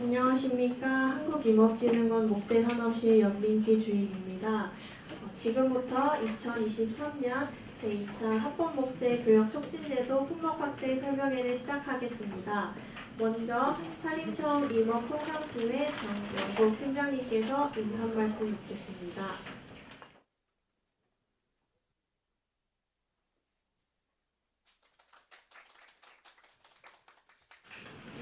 안녕하십니까. 한국임업진흥원 목재산업실 연민지 주임입니다. 지금부터 2023년 제2차 합법목재 교역촉진제도 품목확대 설명회를 시작하겠습니다. 먼저 산림청 임업통상팀의 정영국 팀장님께서 인사 말씀 있겠습니다.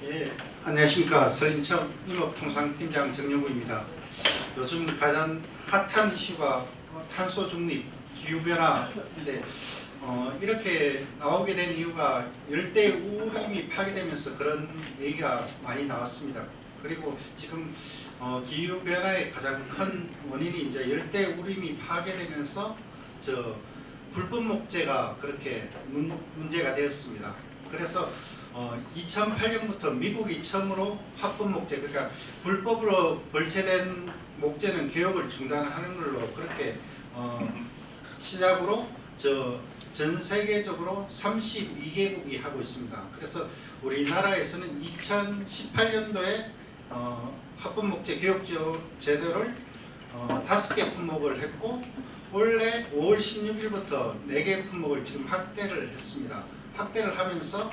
예, 안녕하십니까. 산림청 임업통상팀장 정영구입니다. 요즘 가장 핫한 이슈가 탄소 중립, 기후변화인데 이렇게 나오게 된 이유가 열대 우림이 파괴되면서 그런 얘기가 많이 나왔습니다. 그리고 지금 기후변화의 가장 큰 원인이 이제 열대 우림이 파괴되면서 불법 목재가 그렇게 문제가 되었습니다. 그래서 2008년부터 미국이 처음으로 합법 목재, 그러니까 불법으로 벌채된 목재는 교역을 중단하는 걸로 그렇게 시작으로 전 세계적으로 32개국이 하고 있습니다. 그래서 우리나라에서는 2018년도에 합법 목재 교역 제도를 5개 품목을 했고 올해 5월 16일부터 4개 품목을 지금 확대를 했습니다. 확대를 하면서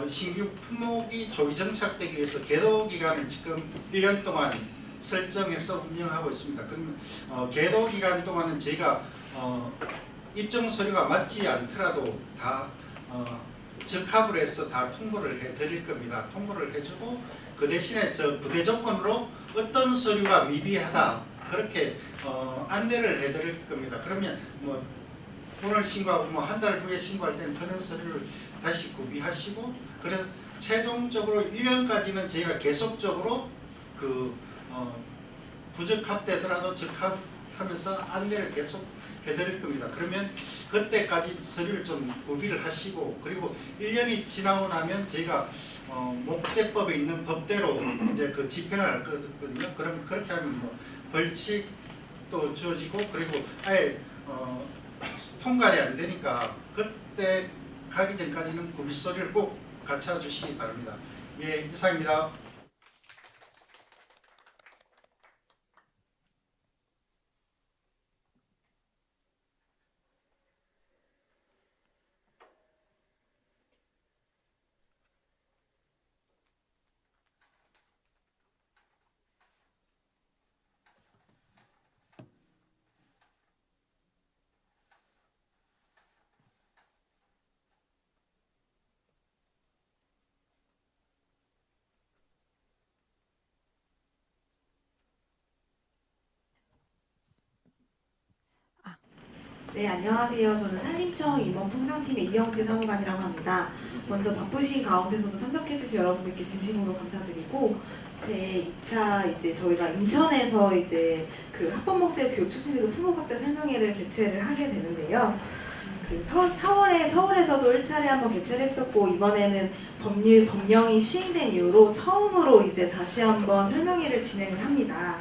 신규 품목이 조기 정착되기 위해서 계도 기간을 지금 1년 동안 설정해서 운영하고 있습니다. 그러면 계도 기간 동안은 저희가 입증 서류가 맞지 않더라도 다 적합을 해서 다 통보를 해드릴 겁니다. 통보를 해주고 그 대신에 부대 조건으로 어떤 서류가 미비하다 그렇게 안내를 해드릴 겁니다. 그러면 오늘 신고하고 한 달 후에 신고할 때는 그런 서류를 다시 구비하시고, 그래서 최종적으로 1년까지는 저희가 계속적으로 부적합되더라도 적합하면서 안내를 계속 해드릴 겁니다. 그러면 그때까지 서류를 좀 구비를 하시고, 그리고 1년이 지나고 나면 저희가 목재법에 있는 법대로 이제 집행할 거거든요. 그럼 그렇게 하면 벌칙도 주어지고, 그리고 아예 통과이 안 되니까 그때 가기 전까지는 구비 서류를 꼭 갖춰 주시기 바랍니다. 예, 이상입니다. 네, 안녕하세요. 저는 산림청 임업통상팀의 이영지 사무관이라고 합니다. 먼저 바쁘신 가운데서도 참석해주신 여러분들께 진심으로 감사드리고, 제 2차 저희가 인천에서 그 합법목재 교육촉진제도 품목확대 설명회를 개최를 하게 되는데요. 4월에 서울에서도 1차례 한번 개최를 했었고, 이번에는 법령이 시행된 이후로 처음으로 다시 한번 설명회를 진행을 합니다.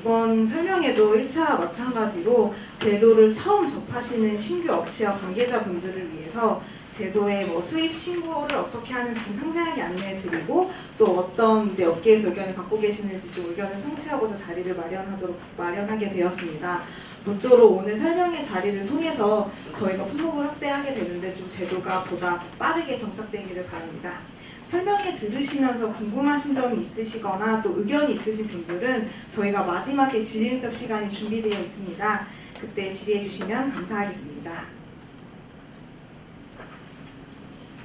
이번 설명회도 1차 마찬가지로 제도를 처음 접하시는 신규 업체와 관계자분들을 위해서 제도의 수입 신고를 어떻게 하는지 좀 상세하게 안내해드리고, 또 어떤 업계에서 의견을 갖고 계시는지 좀 의견을 청취하고자 자리를 마련하게 되었습니다. 모쪼록 오늘 설명회 자리를 통해서 저희가 품목을 확대하게 되는데 좀 제도가 보다 빠르게 정착되기를 바랍니다. 설명회 들으시면서 궁금하신 점이 있으시거나 또 의견이 있으신 분들은 저희가 마지막에 질의응답 시간이 준비되어 있습니다. 그때 질의해 주시면 감사하겠습니다.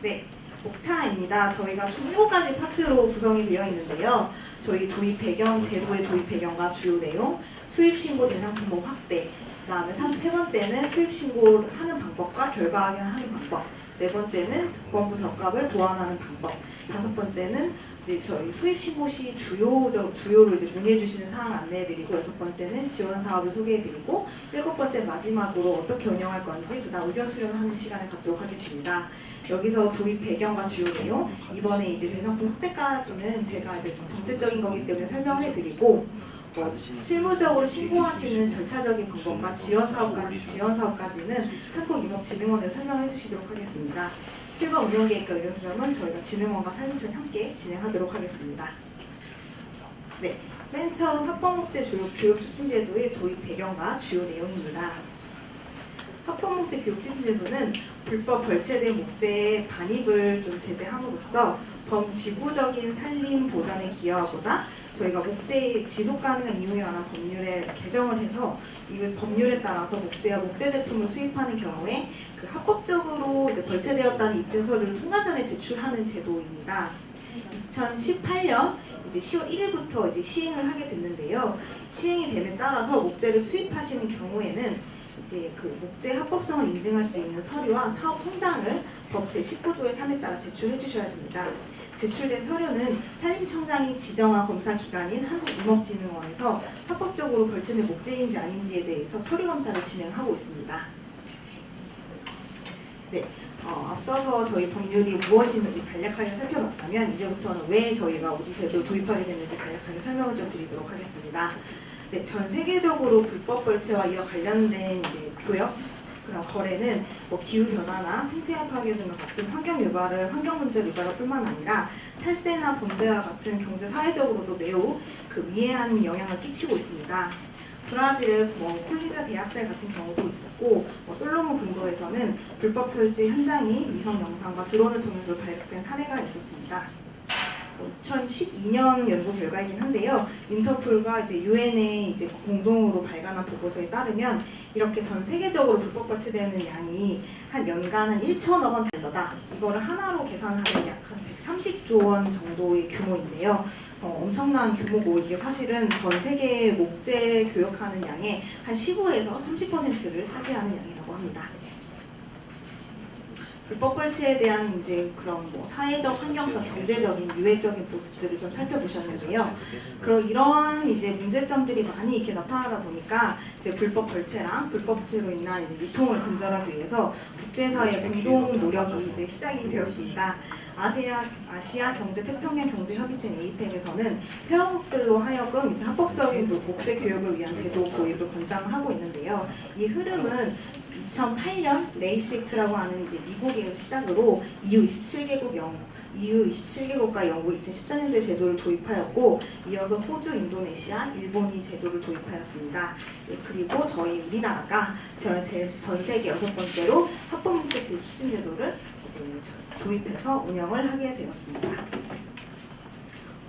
네, 목차입니다. 저희가 총 7가지 파트로 구성이 되어 있는데요. 저희 도입 배경, 제도의 도입 배경과 주요 내용, 수입 신고 대상 품목 확대, 그다음에 세 번째는 수입 신고를 하는 방법과 결과 확인하는 방법, 네 번째는 조건부 적합을 보완하는 방법, 다섯 번째는 저희 수입 신고 시 주요로 문의해 주시는 사항을 안내해드리고, 여섯 번째는 지원 사업을 소개해드리고, 일곱 번째 마지막으로 어떻게 운영할 건지 그다음 의견 수렴하는 시간을 갖도록 하겠습니다. 여기서 도입 배경과 주요 내용, 이번에 대상품 확대까지는 제가 정책적인 거기 때문에 설명을 해드리고, 실무적으로 신고하시는 절차적인 방법과 지원 사업까지는 한국임업진흥원에 설명해 주시도록 하겠습니다. 실무 운영 계획과 의견 수렴은 저희가 진흥원과 산림청이 함께 진행하도록 하겠습니다. 네, 맨 처음 합법목재 교육 촉진제도의 도입 배경과 주요 내용입니다. 합법목재 교육 촉진제도는 불법 벌채된 목재의 반입을 좀 제재함으로써 범지구적인 산림 보전에 기여하고자 저희가 목재 지속 가능한 이용에 관한 법률에 개정을 해서 이 법률에 따라서 목재와 목재 제품을 수입하는 경우에 그 합법적으로 이제 벌채되었다는 입증 서류를 통관전에 제출하는 제도입니다. 2018년 이제 10월 1일부터 이제 시행을 하게 됐는데요. 시행이 됨에 따라서 목재를 수입하시는 경우에는 이제 그 목재 합법성을 인증할 수 있는 서류와 사업 성장을 법 제19조의 3에 따라 제출해 주셔야 됩니다. 제출된 서류는 산림청장이 지정한 검사 기관인 한국임업진흥원에서 합법적으로 벌채된 목재인지 아닌지에 대해서 서류 검사를 진행하고 있습니다. 네, 앞서서 저희 법률이 무엇인지 간략하게 살펴봤다면 이제부터는 왜 저희가 우리 제도를 도입하게 됐는지 간략하게 설명을 좀 드리도록 하겠습니다. 네, 전 세계적으로 불법 벌채와 이와 관련된 이제 교역, 그런 거래는 뭐 기후 변화나 생태학 파괴 등과 같은 환경 문제 유발할 뿐만 아니라 탈세나 범죄와 같은 경제 사회적으로도 매우 그 미해한 영향을 끼치고 있습니다. 브라질의 콜리자 대학살 같은 경우도 있었고, 솔로몬 군도에서는 불법 벌채 현장이 위성 영상과 드론을 통해서 발각된 사례가 있었습니다. 2012년 연구 결과이긴 한데요. 인터폴과 이제 유엔의 이제 공동으로 발간한 보고서에 따르면 이렇게 전 세계적으로 불법 벌채되는 양이 한 연간 한 1천억 원 달러다. 이거를 하나로 계산하면 약 한 130조 원 정도의 규모인데요. 엄청난 규모고 이게 사실은 전 세계 목재 교역하는 양의 한 15에서 30%를 차지하는 양이라고 합니다. 불법 벌채에 대한 이제 그런 사회적, 환경적, 경제적인, 유해적인 모습들을 좀 살펴보셨는데요. 그런 이러한 이제 문제점들이 많이 이렇게 나타나다 보니까 이제 불법 벌채랑 불법 목재로 인한 이제 유통을 근절하기 위해서 국제사회 공동 노력이 이제 시작이 되었습니다. 아시아 경제 태평양 경제 협의체 APEC에서는 회원국들로 하여금 이제 합법적인 목재 교육을 위한 제도 도입을 권장을 하고 있는데요. 이 흐름은 2008년 레이식트라고 하는 이제 미국을 시작으로 EU 27개국과 영국 2014년도에 제도를 도입하였고, 이어서 호주, 인도네시아, 일본이 제도를 도입하였습니다. 그리고 저희 우리나라가 전 세계 6번째로 합법목재 교육 추진 제도를 이제 도입해서 운영을 하게 되었습니다.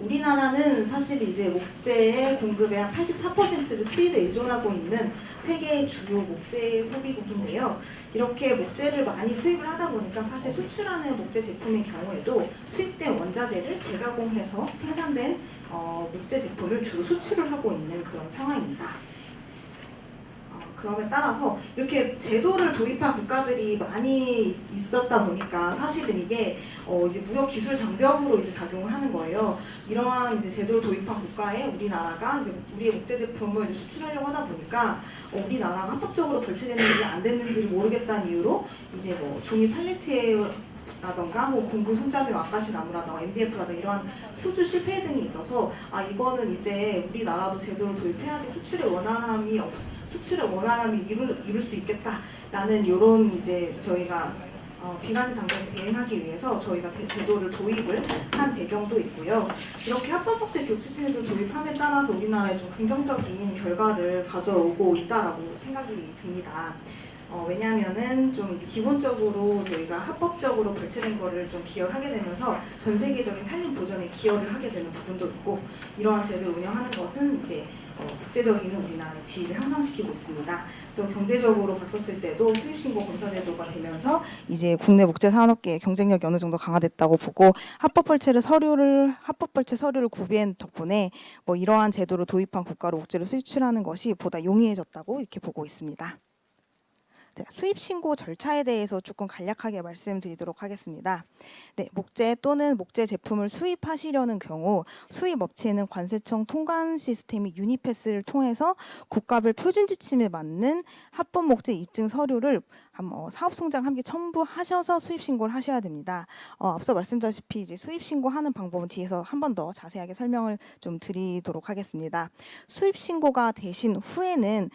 우리나라는 사실 이제 목재의 공급의 한 84%를 수입에 의존하고 있는 세계의 주요 목재 소비국인데요. 이렇게 목재를 많이 수입을 하다 보니까 사실 수출하는 목재 제품의 경우에도 수입된 원자재를 재가공해서 생산된 목재 제품을 주로 수출을 하고 있는 그런 상황입니다. 그럼에 따라서 이렇게 제도를 도입한 국가들이 많이 있었다 보니까 사실은 이게 이제 무역 기술 장벽으로 이제 작용을 하는 거예요. 이러한 이제 제도를 도입한 국가에 우리나라가 이제 우리의 목재 제품을 수출하려고 하다 보니까 우리나라가 합법적으로 벌채됐는지 안 됐는지를 모르겠다는 이유로 이제 종이 팔레트라던가 공구 손잡이 아카시 나무라던가 MDF라던가 이러한 수주 실패 등이 있어서 이거는 이제 우리나라도 제도를 도입해야지 수출의 원활함이 이룰 수 있겠다라는 이런 이제 저희가 비과세 장벽을 대응하기 위해서 저희가 제도를 도입을 한 배경도 있고요. 이렇게 합법목재 교육 추진제도 도입함에 따라서 우리나라에 좀 긍정적인 결과를 가져오고 있다라고 생각이 듭니다. 왜냐하면은 좀 이제 기본적으로 저희가 합법적으로 벌채된 거를 좀 기여를 하게 되면서 전 세계적인 산림 보전에 기여를 하게 되는 부분도 있고, 이러한 제도를 운영하는 것은 이제 국제적인 우리나라의 지위를 향상시키고 있습니다. 또 경제적으로 봤었을 때도 수입신고 검사제도가 되면서 이제 국내 목재 산업계의 경쟁력이 어느 정도 강화됐다고 보고, 합법 벌채 서류를 구비한 덕분에 이러한 제도를 도입한 국가로 목재를 수출하는 것이 보다 용이해졌다고 이렇게 보고 있습니다. 네, 수입 신고 절차에 대해서 조금 간략하게 말씀드리도록 하겠습니다. 네, 목재 또는 목재 제품을 수입하시려는 경우 수입 업체는 관세청 통관 시스템인 유니패스를 통해서 국가별 표준 지침에 맞는 합법 목재 입증 서류를 사업 성장 함께 첨부하셔서 수입 신고를 하셔야 됩니다. 앞서 말씀드렸다시피 이제 수입 신고하는 방법은 뒤에서 한 번 더 자세하게 설명을 좀 드리도록 하겠습니다. 수입 신고가 되신 후에는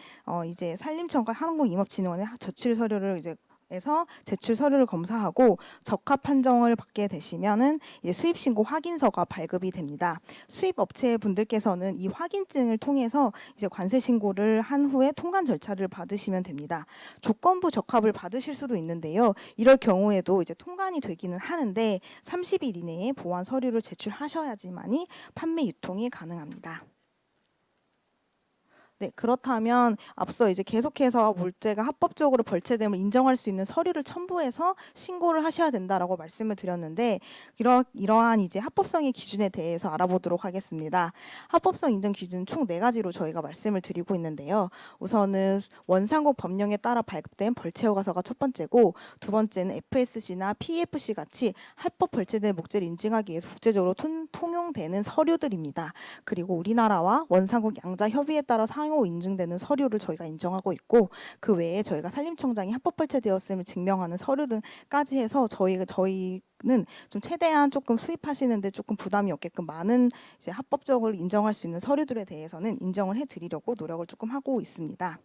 이제 산림청과 한국임업진흥원에 저출 서류를 이제 에서 제출 서류를 검사하고 적합 판정을 받게 되시면은 이제 수입 신고 확인서가 발급이 됩니다. 수입 업체 분들께서는 이 확인증을 통해서 이제 관세 신고를 한 후에 통관 절차를 받으시면 됩니다. 조건부 적합을 받으실 수도 있는데요. 이럴 경우에도 이제 통관이 되기는 하는데 30일 이내에 보완 서류를 제출하셔야지만이 판매 유통이 가능합니다. 네, 그렇다면 앞서 이제 계속해서 물체가 합법적으로 벌채됨을 인정할 수 있는 서류를 첨부해서 신고를 하셔야 된다라고 말씀을 드렸는데 이러한 이제 합법성의 기준에 대해서 알아보도록 하겠습니다. 합법성 인정 기준 총 4가지로 저희가 말씀을 드리고 있는데요. 우선은 원상국 법령에 따라 발급된 벌채 허가서가 첫 번째고 두 번째는 FSC나 PEFC 같이 합법 벌채된 목재를 인증하기 위해서 국제적으로 통용되는 서류들입니다. 그리고 우리나라와 원상국 양자 협의에 따라 상호 인증되는 서류를 저희가 인정하고 있고 그 외에 저희가 산림청장이 합법 벌채되었음을 증명하는 서류 등까지 해서 저희는 좀 최대한 조금 수입하시는데 조금 부담이 없게끔 많은 이제 합법적으로 인정할 수 있는 서류들에 대해서는 인정을 해드리려고 노력을 조금 하고 있습니다.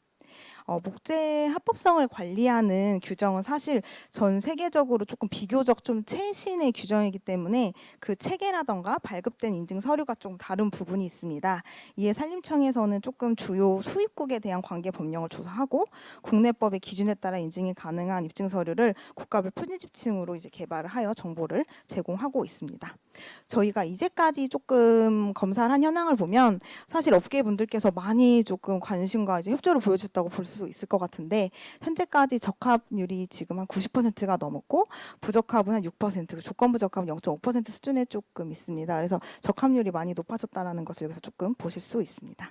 목재 합법성을 관리하는 규정은 사실 전 세계적으로 조금 비교적 좀 최신의 규정이기 때문에 그 체계라던가 발급된 인증 서류가 좀 다른 부분이 있습니다. 이에 산림청에서는 조금 주요 수입국에 대한 관계 법령을 조사하고 국내법의 기준에 따라 인증이 가능한 입증 서류를 국가별 편집층으로 이제 개발을 하여 정보를 제공하고 있습니다. 저희가 이제까지 조금 검사를 한 현황을 보면 사실 업계분들께서 많이 조금 관심과 이제 협조를 보여줬다고 볼 수 있을 것 같은데 현재까지 적합률이 지금 한 90%가 넘었고 부적합은 한 6%, 조건부 적합은 0.5% 수준에 조금 있습니다. 그래서 적합률이 많이 높아졌다는 것을 여기서 조금 보실 수 있습니다.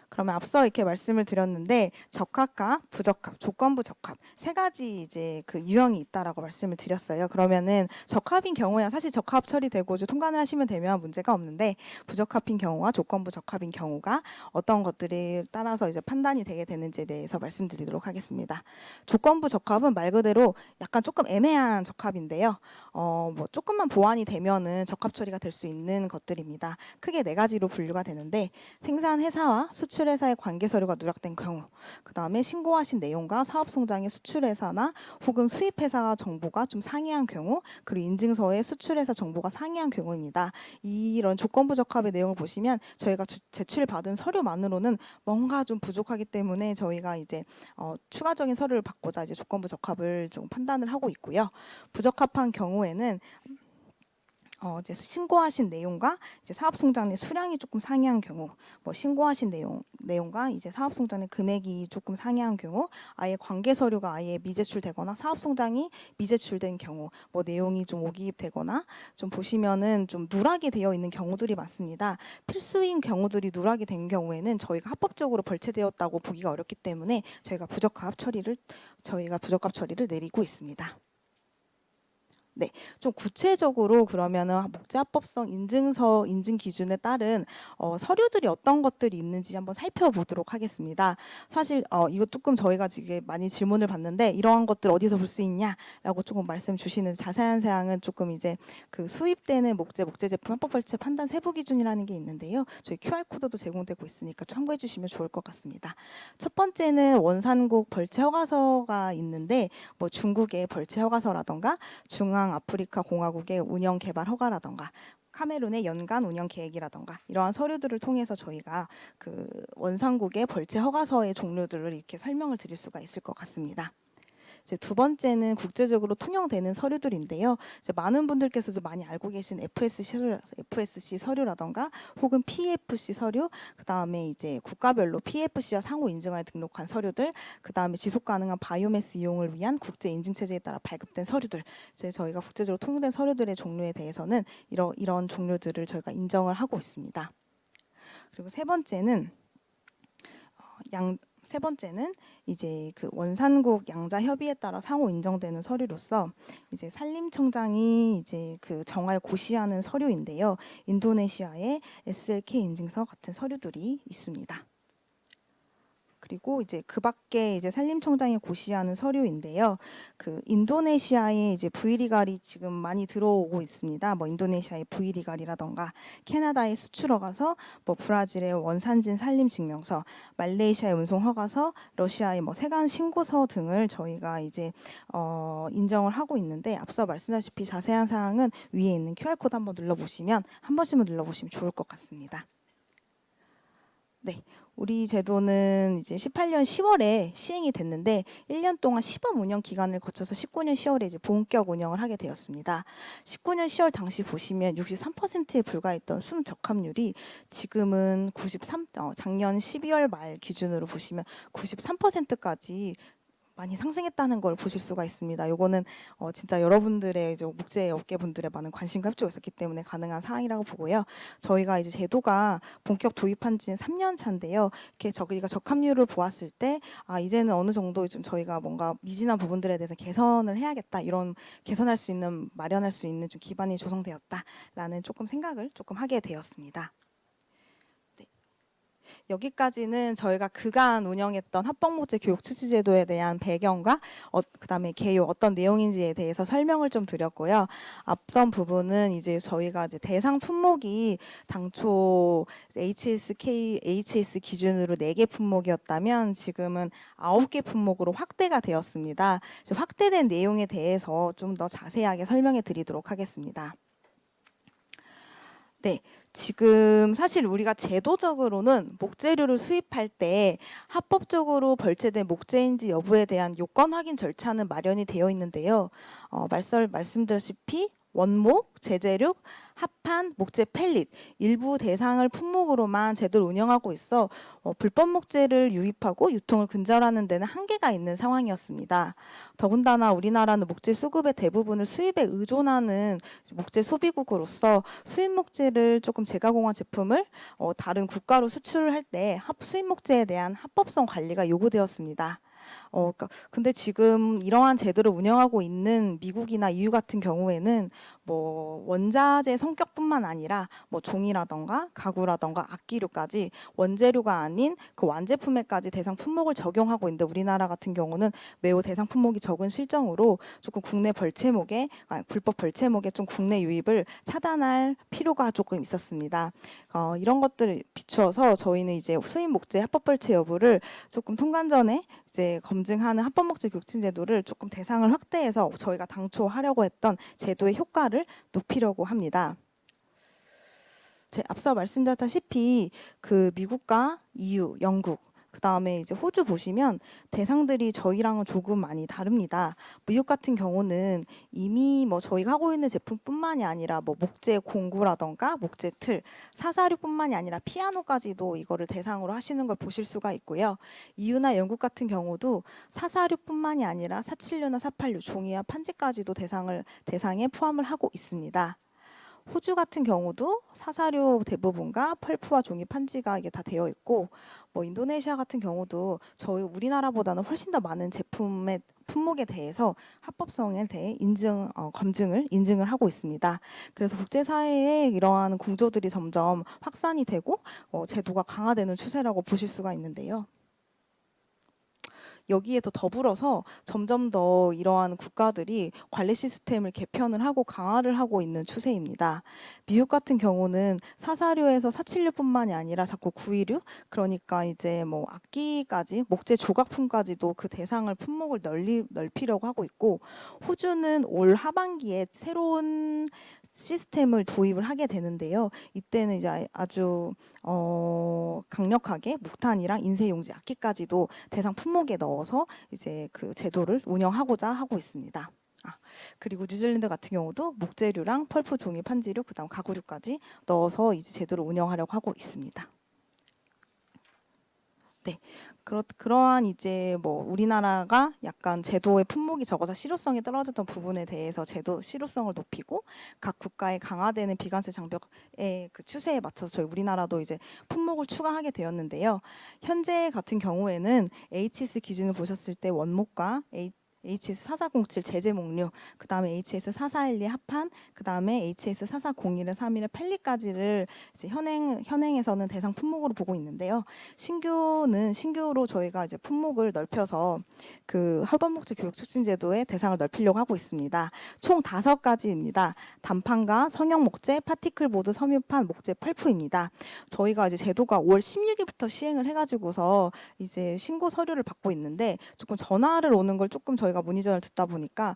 그러면 앞서 이렇게 말씀을 드렸는데 적합과 부적합, 조건부 적합 3가지 이제 그 유형이 있다라고 말씀을 드렸어요. 그러면은 적합인 경우야 사실 적합 처리되고 이제 통관을 하시면 되면 문제가 없는데 부적합인 경우와 조건부 적합인 경우가 어떤 것들에 따라서 이제 판단이 되게 되는지에 대해서 말씀드리도록 하겠습니다. 조건부 적합은 말 그대로 약간 조금 애매한 적합인데요. 뭐 조금만 보완이 되면은 적합 처리가 될 수 있는 것들입니다. 크게 4가지로 분류가 되는데 생산 회사와 수출 회사의 관계 서류가 누락된 경우, 그 다음에 신고하신 내용과 사업 성장의 수출 회사나 혹은 수입 회사 정보가 좀 상이한 경우, 그리고 인증서의 수출 회사 정보가 상이한 경우입니다. 이런 조건부 적합의 내용을 보시면 저희가 제출받은 서류만으로는 뭔가 좀 부족하기 때문에 저희가 이제 추가적인 서류를 받고자 이제 조건부 적합을 좀 판단을 하고 있고요. 부적합한 경우에는 이제 신고하신 내용과 이제 사업 성장의 수량이 조금 상이한 경우, 뭐 신고하신 내용과 이제 사업 성장의 금액이 조금 상이한 경우, 아예 관계 서류가 아예 미제출되거나 사업 성장이 미제출된 경우, 뭐 내용이 좀 오기입되거나 좀 보시면은 좀 누락이 되어 있는 경우들이 많습니다. 필수인 경우들이 누락이 된 경우에는 저희가 합법적으로 벌채되었다고 보기가 어렵기 때문에 저희가 부적합 처리를 내리고 있습니다. 네, 좀 구체적으로 그러면은 목재 합법성 인증서 인증 기준에 따른 서류들이 어떤 것들이 있는지 한번 살펴보도록 하겠습니다. 사실 이거 조금 저희가 지금 많이 질문을 받는데 이러한 것들 어디서 볼 수 있냐라고 조금 말씀 주시는 자세한 사항은 조금 이제 그 수입되는 목재 제품 합법 벌채 판단 세부 기준이라는 게 있는데요. 저희 QR 코드도 제공되고 있으니까 참고해 주시면 좋을 것 같습니다. 첫 번째는 원산국 벌채 허가서가 있는데 뭐 중국의 벌채 허가서라던가 중앙 아프리카 공화국의 운영 개발 허가라던가 카메룬의 연간 운영 계획이라던가 이러한 서류들을 통해서 저희가 그 원상국의 벌채 허가서의 종류들을 이렇게 설명을 드릴 수가 있을 것 같습니다. 이제 두 번째는 국제적으로 통용되는 서류들인데요. 이제 많은 분들께서도 많이 알고 계신 FSC 서류라던가 혹은 PEFC 서류, 그 다음에 이제 국가별로 PEFC와 상호 인증하에 등록한 서류들, 그 다음에 지속 가능한 바이오매스 이용을 위한 국제 인증 체제에 따라 발급된 서류들. 이제 저희가 국제적으로 통용된 서류들의 종류에 대해서는 이런 종류들을 저희가 인정을 하고 있습니다. 그리고 세 번째는 이제 그 원산국 양자 협의에 따라 상호 인정되는 서류로서 이제 산림청장이 이제 그 정하에 고시하는 서류인데요. 인도네시아의 SLK 인증서 같은 서류들이 있습니다. 그리고 이제 그 밖에 이제 산림청장이 고시하는 서류인데요. 그 인도네시아에 이제 V리갈이 지금 많이 들어오고 있습니다. 뭐 인도네시아의 V리갈이라던가 캐나다에 수출허 가서 뭐 브라질의 원산진 산림 증명서, 말레이시아의 운송 허가서, 러시아의 뭐 세관 신고서 등을 저희가 이제 인정을 하고 있는데 앞서 말씀드렸다시피 자세한 사항은 위에 있는 QR코드 한번 눌러보시면 한 번씩만 눌러보시면 좋을 것 같습니다. 네, 우리 제도는 이제 18년 10월에 시행이 됐는데 1년 동안 시범 운영 기간을 거쳐서 19년 10월에 이제 본격 운영을 하게 되었습니다. 19년 10월 당시 보시면 63%에 불과했던 순 적합률이 지금은 작년 12월 말 기준으로 보시면 93%까지 많이 상승했다는 걸 보실 수가 있습니다. 요거는 진짜 여러분들의 이제 목재 업계 분들의 많은 관심과 협조가 있었기 때문에 가능한 사항이라고 보고요. 저희가 이제 제도가 본격 도입한 지는 3년 차인데요. 이렇게 저희가 적합률을 보았을 때 이제는 어느 정도 좀 저희가 뭔가 미진한 부분들에 대해서 개선을 해야겠다. 이런 개선할 수 있는 마련할 수 있는 좀 기반이 조성되었다라는 조금 생각을 조금 하게 되었습니다. 여기까지는 저희가 그간 운영했던 합법목재 교육 추진 제도에 대한 배경과 그다음에 개요 어떤 내용인지에 대해서 설명을 좀 드렸고요. 앞선 부분은 이제 저희가 이제 대상 품목이 당초 HSK 기준으로 4개 품목이었다면 지금은 9개 품목으로 확대가 되었습니다. 확대된 내용에 대해서 좀 더 자세하게 설명해 드리도록 하겠습니다. 네, 지금 사실 우리가 제도적으로는 목재류를 수입할 때 합법적으로 벌채된 목재인지 여부에 대한 요건 확인 절차는 마련이 되어 있는데요. 말씀드렸다시피 원목, 제재류, 합판, 목재 펠릿 일부 대상을 품목으로만 제도를 운영하고 있어 불법 목재를 유입하고 유통을 근절하는 데는 한계가 있는 상황이었습니다. 더군다나 우리나라는 목재 수급의 대부분을 수입에 의존하는 목재 소비국으로서 수입 목재를 조금 재가공한 제품을 다른 국가로 수출할 때 수입 목재에 대한 합법성 관리가 요구되었습니다. 근데 지금 이러한 제도를 운영하고 있는 미국이나 EU 같은 경우에는 뭐 원자재 성격뿐만 아니라 뭐 종이라던가 가구라던가 악기류까지 원재료가 아닌 그 완제품에까지 대상 품목을 적용하고 있는데 우리나라 같은 경우는 매우 대상 품목이 적은 실정으로 조금 국내 불법 벌채목의 좀 국내 유입을 차단할 필요가 조금 있었습니다. 이런 것들을 비추어서 저희는 이제 수입 목재 합법 벌채 여부를 조금 통관 전에 이제 검증하는 합법목재 교육진 제도를 조금 대상을 확대해서 저희가 당초 하려고 했던 제도의 효과를 높이려고 합니다. 앞서 말씀드렸다시피 그 미국과 EU, 영국 그다음에 이제 호주 보시면 대상들이 저희랑은 조금 많이 다릅니다. 미국 같은 경우는 이미 뭐 저희가 하고 있는 제품뿐만이 아니라 뭐 목재 공구라던가 목재 틀, 사사류뿐만이 아니라 피아노까지도 이거를 대상으로 하시는 걸 보실 수가 있고요. EU나 영국 같은 경우도 사사류뿐만이 아니라 사칠류나 사팔류, 종이와 판지까지도 대상에 포함을 하고 있습니다. 호주 같은 경우도 사사류 대부분과 펄프와 종이 판지가 이게 다 되어 있고 뭐 인도네시아 같은 경우도 우리나라보다는 훨씬 더 많은 제품의 품목에 대해서 합법성에 대해 인증을 하고 있습니다. 그래서 국제사회에 이러한 공조들이 점점 확산이 되고 제도가 강화되는 추세라고 보실 수가 있는데요. 여기에 더 더불어서 점점 더 이러한 국가들이 관리 시스템을 개편을 하고 강화를 하고 있는 추세입니다. 미국 같은 경우는 사사류에서 사칠류뿐만이 아니라 자꾸 구이류, 그러니까 이제 뭐 악기까지 목재 조각품까지도 그 대상을 품목을 넓히려고 하고 있고, 호주는 올 하반기에 새로운 시스템을 도입을 하게 되는데요. 이때는 이제 아주 강력하게 목탄이랑 인쇄용지 악기까지도 대상 품목에 넣어서 이제 그 제도를 운영하고자 하고 있습니다. 그리고 뉴질랜드 같은 경우도 목재류랑 펄프, 종이, 판지류, 그다음 가구류까지 넣어서 이제 제도를 운영하려고 하고 있습니다. 네. 그러한 이제 뭐 우리나라가 약간 제도의 품목이 적어서 실효성이 떨어졌던 부분에 대해서 제도 실효성을 높이고 각 국가의 강화되는 비관세 장벽의 그 추세에 맞춰서 저희 우리나라도 이제 품목을 추가하게 되었는데요. 현재 같은 경우에는 HS 기준을 보셨을 때 원목과 HS4407 제재목류, 그 다음에 HS4412 합판, 그 다음에 HS4401을 3일에 펠리까지를 이제 현행에서는 대상 품목으로 보고 있는데요. 신규로 저희가 이제 품목을 넓혀서 그 학원목재 교육촉진제도의 대상을 넓히려고 하고 있습니다. 총 5가지입니다. 단판과 성형목재, 파티클보드, 섬유판, 목재 펄프입니다. 저희가 이제 제도가 5월 16일부터 시행을 해가지고서 이제 신고 서류를 받고 있는데 조금 전화를 오는 걸 조금 저희가 문의전을 듣다 보니까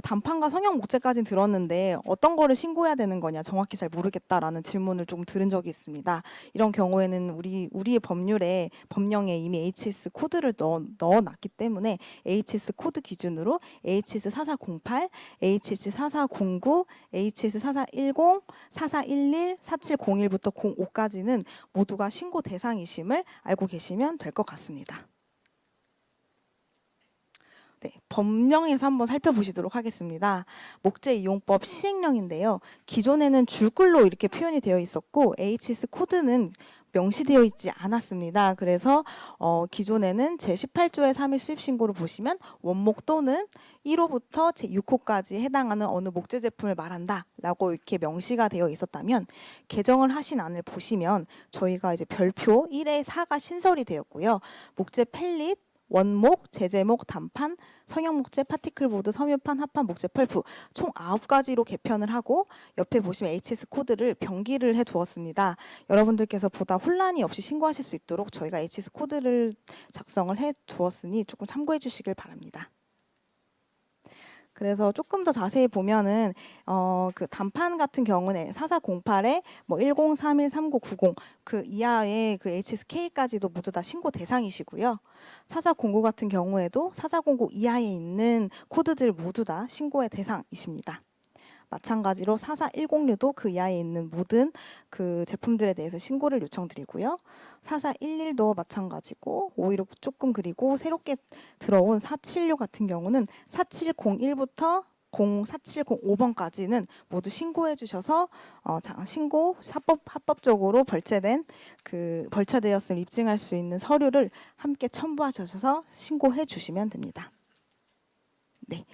단판과 성형 목재까지는 들었는데 어떤 거를 신고해야 되는 거냐 정확히 잘 모르겠다라는 질문을 조금 들은 적이 있습니다. 이런 경우에는 우리의 법령에 이미 HS 코드를 넣어놨기 때문에 HS 코드 기준으로 HS4408, HS4409, HS4410, 4411, 4701부터 05까지는 모두가 신고 대상이심을 알고 계시면 될 것 같습니다. 네, 법령에서 한번 살펴보시도록 하겠습니다. 목재 이용법 시행령인데요. 기존에는 줄글로 이렇게 표현이 되어 있었고 HS 코드는 명시되어 있지 않았습니다. 그래서 기존에는 제18조의 3일 수입 신고를 보시면 원목 또는 1호부터 제6호까지 해당하는 어느 목재 제품을 말한다라고 이렇게 명시가 되어 있었다면 개정을 하신 안을 보시면 저희가 이제 별표 1에 4가 신설이 되었고요. 목재 펠릿, 원목, 제재목, 단판, 성형목재, 파티클보드, 섬유판, 합판, 목재 펄프 총 9가지로 개편을 하고 옆에 보시면 HS 코드를 병기를 해두었습니다. 여러분들께서 보다 혼란이 없이 신고하실 수 있도록 저희가 HS 코드를 작성을 해두었으니 조금 참고해 주시길 바랍니다. 그래서 조금 더 자세히 보면은 그 단판 같은 경우는 4408에 뭐 1031, 3990 그 이하의 그 HSK까지도 모두 다 신고 대상이시고요. 4409 같은 경우에도 4409 이하에 있는 코드들 모두 다 신고의 대상이십니다. 마찬가지로 4410류도 그 이하에 있는 모든 그 제품들에 대해서 신고를 요청드리고요. 4411도 마찬가지고 오히려 조금 그리고 새롭게 들어온 476 같은 경우는 4701부터 4705번까지는 모두 신고해 주셔서 신고 합법적으로 벌처되었음을 입증할 수 있는 서류를 함께 첨부하셔서 신고해 주시면 됩니다. 네.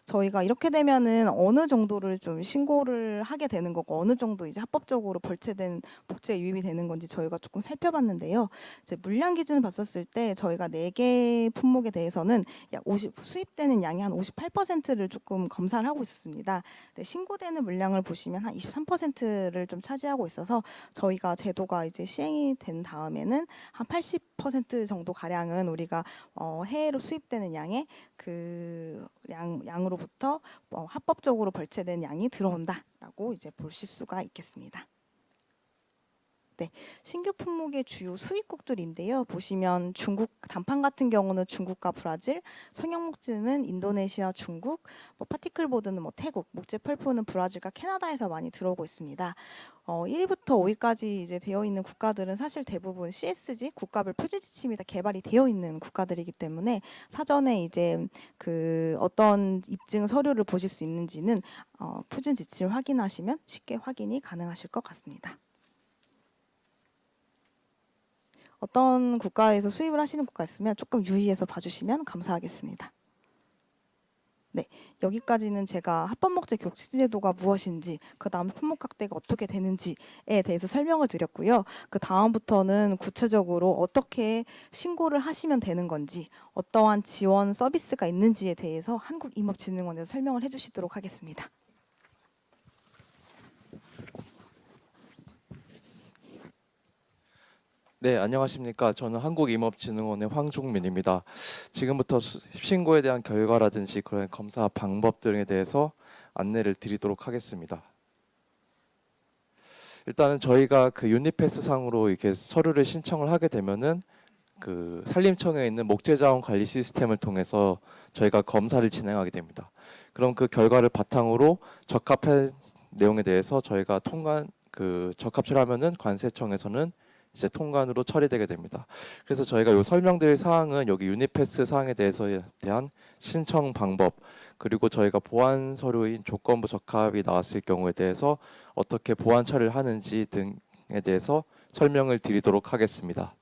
저희가 이렇게 되면은 어느 정도를 좀 신고를 하게 되는 거고 어느 정도 이제 합법적으로 벌채된 목재 유입이 되는 건지 저희가 조금 살펴봤는데요. 이제 물량 기준을 봤었을 때 저희가 4개 품목에 대해서는 약 수입되는 양이 한 58%를 조금 검사를 하고 있었습니다. 근데 신고되는 물량을 보시면 한 23%를 좀 차지하고 있어서 저희가 제도가 이제 시행이 된 다음에는 한 80% 정도 가량은 우리가 해외로 수입되는 양의 그 양으로부터 합법적으로 벌채된 양이 들어온다라고 이제 보실 수가 있겠습니다. 네, 신규 품목의 주요 수입국들인데요. 보시면 중국 단판 같은 경우는 중국과 브라질, 성형목재는 인도네시아, 중국, 파티클보드는 태국, 목재 펄프는 브라질과 캐나다에서 많이 들어오고 있습니다. 1위부터 5위까지 이제 되어 있는 국가들은 사실 대부분 CSG 국가별 표준 지침이 다 개발이 되어 있는 국가들이기 때문에 사전에 이제 그 어떤 입증 서류를 보실 수 있는지는 표준 지침을 확인하시면 쉽게 확인이 가능하실 것 같습니다. 어떤 국가에서 수입을 하시는 국가 있으면 조금 유의해서 봐주시면 감사하겠습니다. 네, 여기까지는 제가 합법목재 교육제도가 무엇인지, 그 다음에 품목 확대가 어떻게 되는지에 대해서 설명을 드렸고요. 그 다음부터는 구체적으로 어떻게 신고를 하시면 되는 건지, 어떠한 지원 서비스가 있는지에 대해서 한국임업진흥원에서 설명을 해주시도록 하겠습니다. 네, 안녕하십니까. 저는 한국임업진흥원의 황종민입니다. 지금부터 신고에 대한 결과라든지 그런 검사 방법 등에 대해서 안내를 드리도록 하겠습니다. 일단은 저희가 그 유니패스 상으로 이렇게 서류를 신청을 하게 되면은 그 산림청에 있는 목재자원 관리 시스템을 통해서 저희가 검사를 진행하게 됩니다. 그럼 그 결과를 바탕으로 적합한 내용에 대해서 저희가 적합을 하면은 관세청에서는 이제 통관으로 처리되게 됩니다. 그래서 저희가 요 설명드릴 사항은 여기 유니패스 사항에 대한 신청 방법, 그리고 저희가 보완 서류인 조건부 적합이 나왔을 경우에 대해서 어떻게 보완 처리를 하는지 등에 대해서 설명을 드리도록 하겠습니다.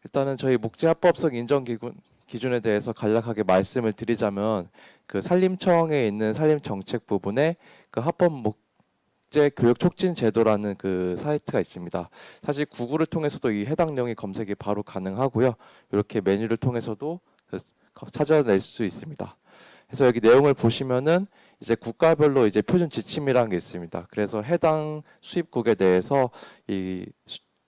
일단은 저희 목재합법성 인정기구 기준에 대해서 간략하게 말씀을 드리자면 그 산림청에 있는 산림정책 부분에 그 합법 목재 교육 촉진 제도라는 그 사이트가 있습니다. 사실 구글을 통해서도 이 해당 내용이 검색이 바로 가능하고요. 이렇게 메뉴를 통해서도 찾아낼 수 있습니다. 그래서 여기 내용을 보시면은 이제 국가별로 이제 표준 지침이라는 게 있습니다. 그래서 해당 수입국에 대해서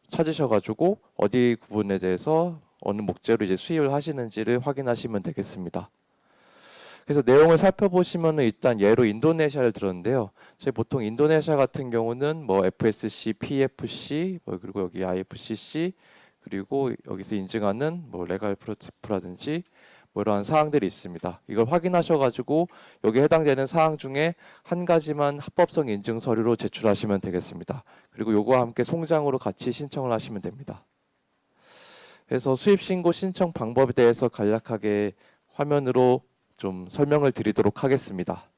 찾으셔가지고 어디 부분에 대해서 어느 목재로 이제 수입을 하시는지를 확인하시면 되겠습니다. 그래서 내용을 살펴보시면은 일단 예로 인도네시아를 들었는데요. 저희 보통 인도네시아 같은 경우는 뭐 FSC, PFC, 그리고 여기 IFCC, 그리고 여기서 인증하는 뭐 레갈 프로토티프라든지 뭐 이러한 사항들이 있습니다. 이걸 확인하셔가지고 여기에 해당되는 사항 중에 한 가지만 합법성 인증 서류로 제출하시면 되겠습니다. 그리고 요거와 함께 송장으로 같이 신청을 하시면 됩니다. 그래서 수입신고 신청 방법에 대해서 간략하게 화면으로 좀 설명을 드리도록 하겠습니다.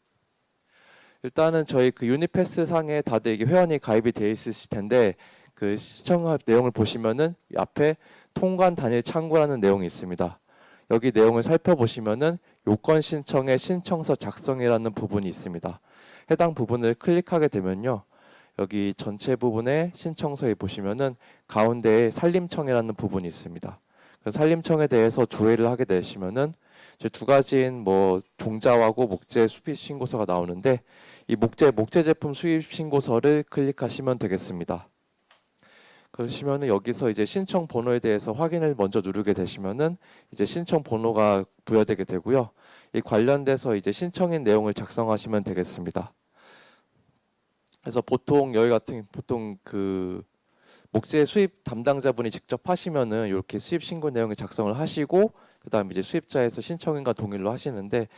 일단은 저희 그 유니패스 상에 다들 이게 회원이 가입이 되어 있으실 텐데 그 신청 내용을 보시면은 앞에 통관 단일 창구라는 내용이 있습니다. 여기 내용을 살펴보시면은 요건 신청의 신청서 작성이라는 부분이 있습니다. 해당 부분을 클릭하게 되면요. 여기 전체 부분의 신청서에 보시면은 가운데에 산림청이라는 부분이 있습니다. 그 산림청에 대해서 조회를 하게 되시면은 이제 두 가지인 뭐 종자하고 목재 수입 신고서가 나오는데 이 목재 제품 수입 신고서를 클릭하시면 되겠습니다. 그러시면은 여기서 이제 신청 번호에 대해서 확인을 먼저 누르게 되시면은 이제 신청 번호가 부여되게 되고요. 이 관련돼서 이제 신청인 내용을 작성하시면 되겠습니다. 그래서 보통 그 목재 수입 담당자분이 직접 하시면은 이렇게 수입 신고 내용을 작성을 하시고 그다음에 이제 수입자에서 신청인과 동일로 하시는데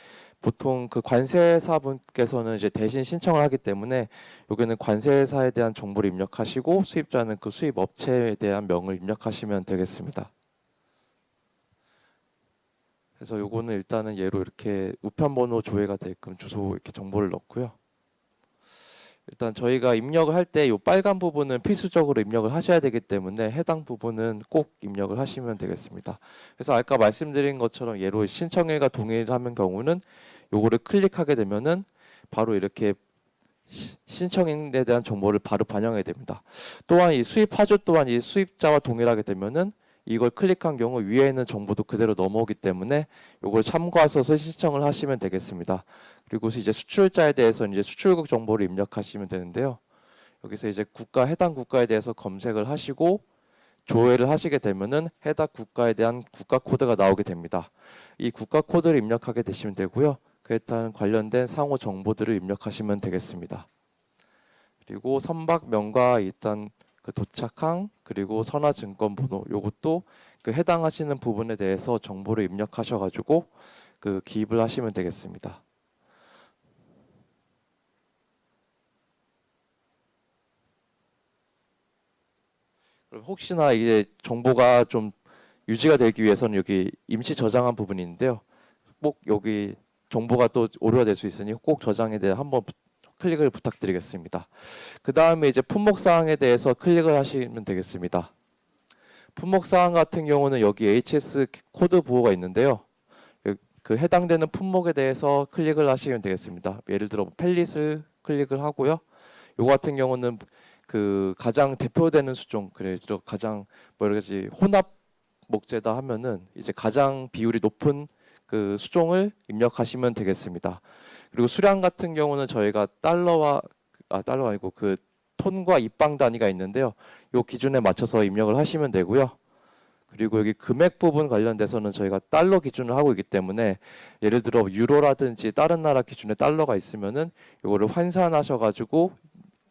보통 그 관세사분께서는 이제 대신 신청을 하기 때문에 여기는 관세사에 대한 정보를 입력하시고 수입자는 그 수입 업체에 대한 명을 입력하시면 되겠습니다. 그래서 요거는 일단은 예로 이렇게 우편번호 조회가 되게끔 주소 이렇게 정보를 넣고요. 일단 저희가 입력을 할 때 이 빨간 부분은 필수적으로 입력을 하셔야 되기 때문에 해당 부분은 꼭 입력을 하시면 되겠습니다. 그래서 아까 말씀드린 것처럼 예로 신청일과 동일하면 경우는 요거를 클릭하게 되면은 바로 이렇게 신청인에 대한 정보를 바로 반영해야 됩니다. 또한 이 수입 하주 또한 이 수입자와 동일하게 되면은 이걸 클릭한 경우 위에 있는 정보도 그대로 넘어오기 때문에 요걸 참고하셔서 신청을 하시면 되겠습니다. 그리고 이제 수출자에 대해서 이제 수출국 정보를 입력하시면 되는데요. 여기서 이제 해당 국가에 대해서 검색을 하시고 조회를 하시게 되면은 해당 국가에 대한 국가 코드가 나오게 됩니다. 이 국가 코드를 입력하게 되시면 되고요. 그에 따른 관련된 상호 정보들을 입력하시면 되겠습니다. 그리고 선박명과 일단 그 도착항 그리고 선화증권번호 요것도 그 해당하시는 부분에 대해서 정보를 입력하셔가지고 그 기입을 하시면 되겠습니다. 그럼 혹시나 이게 정보가 좀 유지가 되기 위해서는 여기 임시 저장한 부분이 있는데요. 꼭 여기 정보가 또 오류가 될 수 있으니 꼭 저장에 대해 한번 클릭을 부탁드리겠습니다. 그 다음에 이제 품목사항에 대해서 클릭을 하시면 되겠습니다. 품목사항 같은 경우는 여기 HS 코드 보호가 있는데요. 그 해당되는 품목에 대해서 클릭을 하시면 되겠습니다. 예를 들어 펠릿을 클릭을 하고요. 요거 같은 경우는 그 가장 대표되는 수종, 그래서 가장 뭐 여러 가지 혼합 목재다 하면은 이제 가장 비율이 높은 그 수종을 입력하시면 되겠습니다. 그리고 수량 같은 경우는 저희가 달러가 아니고 그 톤과 입방 단위가 있는데요. 이 기준에 맞춰서 입력을 하시면 되고요. 그리고 여기 금액 부분 관련돼서는 저희가 달러 기준을 하고 있기 때문에 예를 들어 유로라든지 다른 나라 기준에 달러가 있으면은 이거를 환산하셔가지고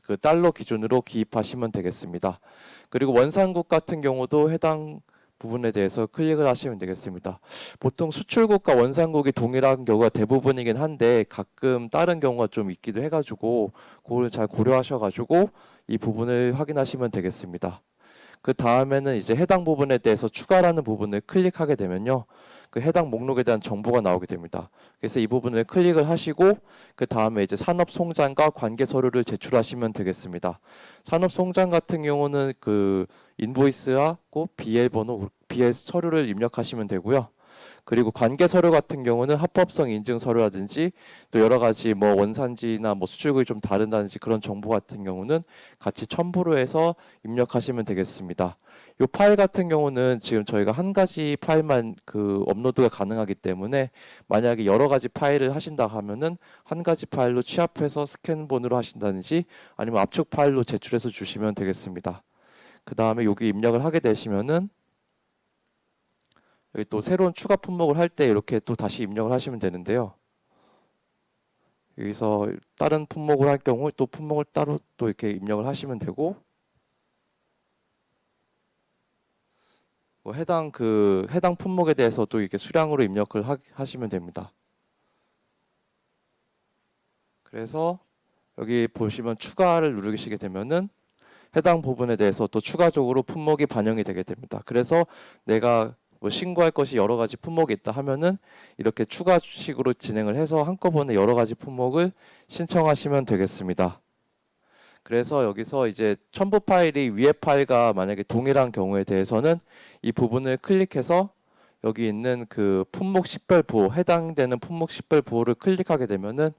그 달러 기준으로 기입하시면 되겠습니다. 그리고 원산국 같은 경우도 해당 부분에 대해서 클릭을 하시면 되겠습니다. 보통 수출국과 원산국이 동일한 경우가 대부분이긴 한데 가끔 다른 경우가 좀 있기도 해가지고 그걸 잘 고려하셔가지고 이 부분을 확인하시면 되겠습니다. 그 다음에는 이제 해당 부분에 대해서 추가라는 부분을 클릭하게 되면요. 그 해당 목록에 대한 정보가 나오게 됩니다. 그래서 이 부분을 클릭을 하시고 그 다음에 이제 산업송장과 관계 서류를 제출하시면 되겠습니다. 산업송장 같은 경우는 그 인보이스하고 BL 번호, BL 서류를 입력하시면 되고요. 그리고 관계 서류 같은 경우는 합법성 인증 서류라든지 또 여러 가지 뭐 원산지나 뭐 수출국이 좀 다른다든지 그런 정보 같은 경우는 같이 첨부를 해서 입력하시면 되겠습니다. 이 파일 같은 경우는 지금 저희가 한 가지 파일만 그 업로드가 가능하기 때문에 만약에 여러 가지 파일을 하신다 하면은 한 가지 파일로 취합해서 스캔본으로 하신다든지 아니면 압축 파일로 제출해서 주시면 되겠습니다. 그 다음에 여기 입력을 하게 되시면은 여기 또 새로운 추가 품목을 할 때 이렇게 또 다시 입력을 하시면 되는데요. 여기서 다른 품목을 할 경우 또 품목을 따로 또 이렇게 입력을 하시면 되고 뭐 해당 품목에 대해서 또 이렇게 수량으로 입력을 하시면 됩니다. 그래서 여기 보시면 추가를 누르시게 되면은 해당 부분에 대해서 또 추가적으로 품목이 반영이 되게 됩니다. 그래서 내가 뭐 신고할 것이 여러 가지 품목이 있다 하면은 이렇게 추가식으로 진행을 해서 한꺼번에 여러 가지 품목을 신청하시면 되겠습니다. 그래서 여기서 이제 첨부 파일이 위에 파일과 만약에 동일한 경우에 대해서는 이 부분을 클릭해서 여기 있는 그 품목 식별 부호, 해당되는 품목 식별 부호를 클릭하게 되면은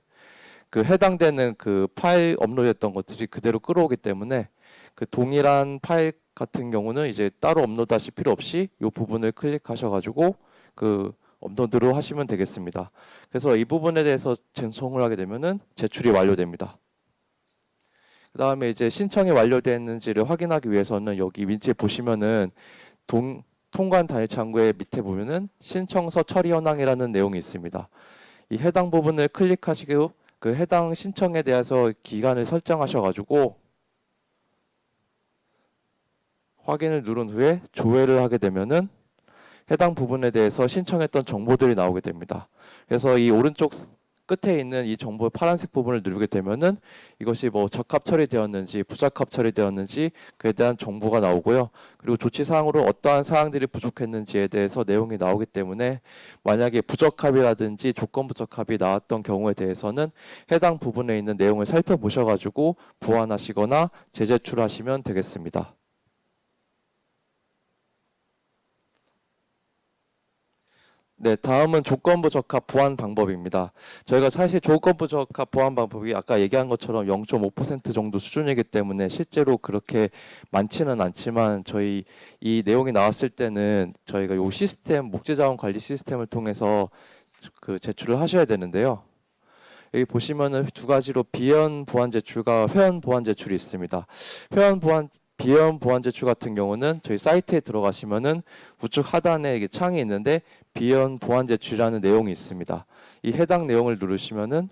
그 해당되는 그 파일 업로드했던 것들이 그대로 끌어오기 때문에 그 동일한 파일 같은 경우는 이제 따로 업로드하실 필요 없이 이 부분을 클릭하셔가지고 그 업로드로 하시면 되겠습니다. 그래서 이 부분에 대해서 전송을 하게 되면은 제출이 완료됩니다. 그 다음에 이제 신청이 완료됐는지를 확인하기 위해서는 여기 밑에 보시면은 통관 단위 창구의 밑에 보면은 신청서 처리 현황이라는 내용이 있습니다. 이 해당 부분을 클릭하시고 그 해당 신청에 대해서 기간을 설정하셔가지고 확인을 누른 후에 조회를 하게 되면은 해당 부분에 대해서 신청했던 정보들이 나오게 됩니다. 그래서 이 오른쪽 끝에 있는 이 정보 파란색 부분을 누르게 되면은 이것이 뭐 적합 처리되었는지 부적합 처리되었는지 그에 대한 정보가 나오고요. 그리고 조치 사항으로 어떠한 사항들이 부족했는지에 대해서 내용이 나오기 때문에 만약에 부적합이라든지 조건 부적합이 나왔던 경우에 대해서는 해당 부분에 있는 내용을 살펴보셔가지고 보완하시거나 재제출하시면 되겠습니다. 네, 다음은 조건부 적합 보완 방법입니다. 저희가 사실 조건부 적합 보완 방법이 아까 얘기한 것처럼 0.5% 정도 수준이기 때문에 실제로 그렇게 많지는 않지만 저희 이 내용이 나왔을 때는 저희가 이 시스템, 목재자원 관리 시스템을 통해서 그 제출을 하셔야 되는데요. 여기 보시면은 두 가지로 비연 보완 제출과 회원 보완 제출이 있습니다. 비연 보완 제출 같은 경우는 저희 사이트에 들어가시면은 우측 하단에 이게 창이 있는데 비연 보완 제출이라는 내용이 있습니다. 이 해당 내용을 누르시면은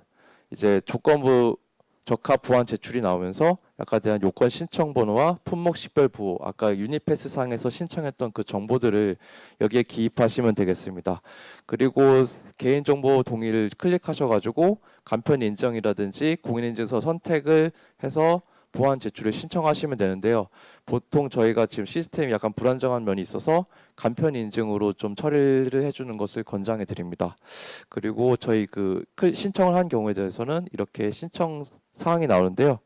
이제 조건부 적합 보완 제출이 나오면서 약간 대한 요건 신청 번호와 품목 식별 부호, 아까 유니패스 상에서 신청했던 그 정보들을 여기에 기입하시면 되겠습니다. 그리고 개인정보 동의를 클릭하셔가지고 간편 인정이라든지 공인인증서 선택을 해서 보완 제출을 신청하시면 되는데요. 보통 저희가 지금 시스템이 약간 불안정한 면이 있어서 간편 인증으로 좀 처리를 해주는 것을 권장해 드립니다. 그리고 저희 그 신청을 한 경우에 대해서는 이렇게 신청 사항이 나오는데요.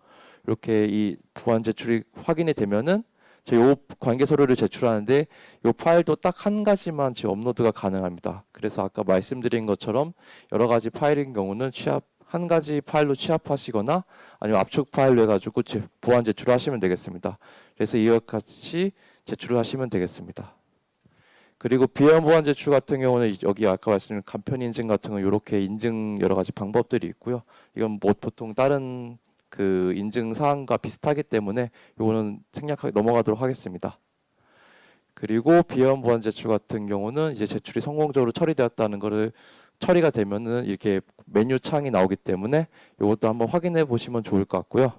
이렇게 이 보완 제출이 확인이 되면은 저희 요 관계 서류를 제출하는데 요 파일도 딱 한 가지만 지금 업로드가 가능합니다. 그래서 아까 말씀드린 것처럼 여러 가지 파일인 경우는 한 가지 파일로 취합하시거나 아니면 압축 파일로 해가지고 보완 제출을 하시면 되겠습니다. 그래서 이와 같이 제출을 하시면 되겠습니다. 그리고 비연 보완 제출 같은 경우는 여기 아까 말씀드린 간편 인증 같은 거 이렇게 인증 여러 가지 방법들이 있고요. 이건 뭐 보통 다른 그 인증 사항과 비슷하기 때문에 이거는 생략하게 넘어가도록 하겠습니다. 그리고 비연 보완 제출 같은 경우는 이제 제출이 성공적으로 처리되었다는 것을 처리가 되면은 이렇게 메뉴 창이 나오기 때문에 이것도 한번 확인해 보시면 좋을 것 같고요.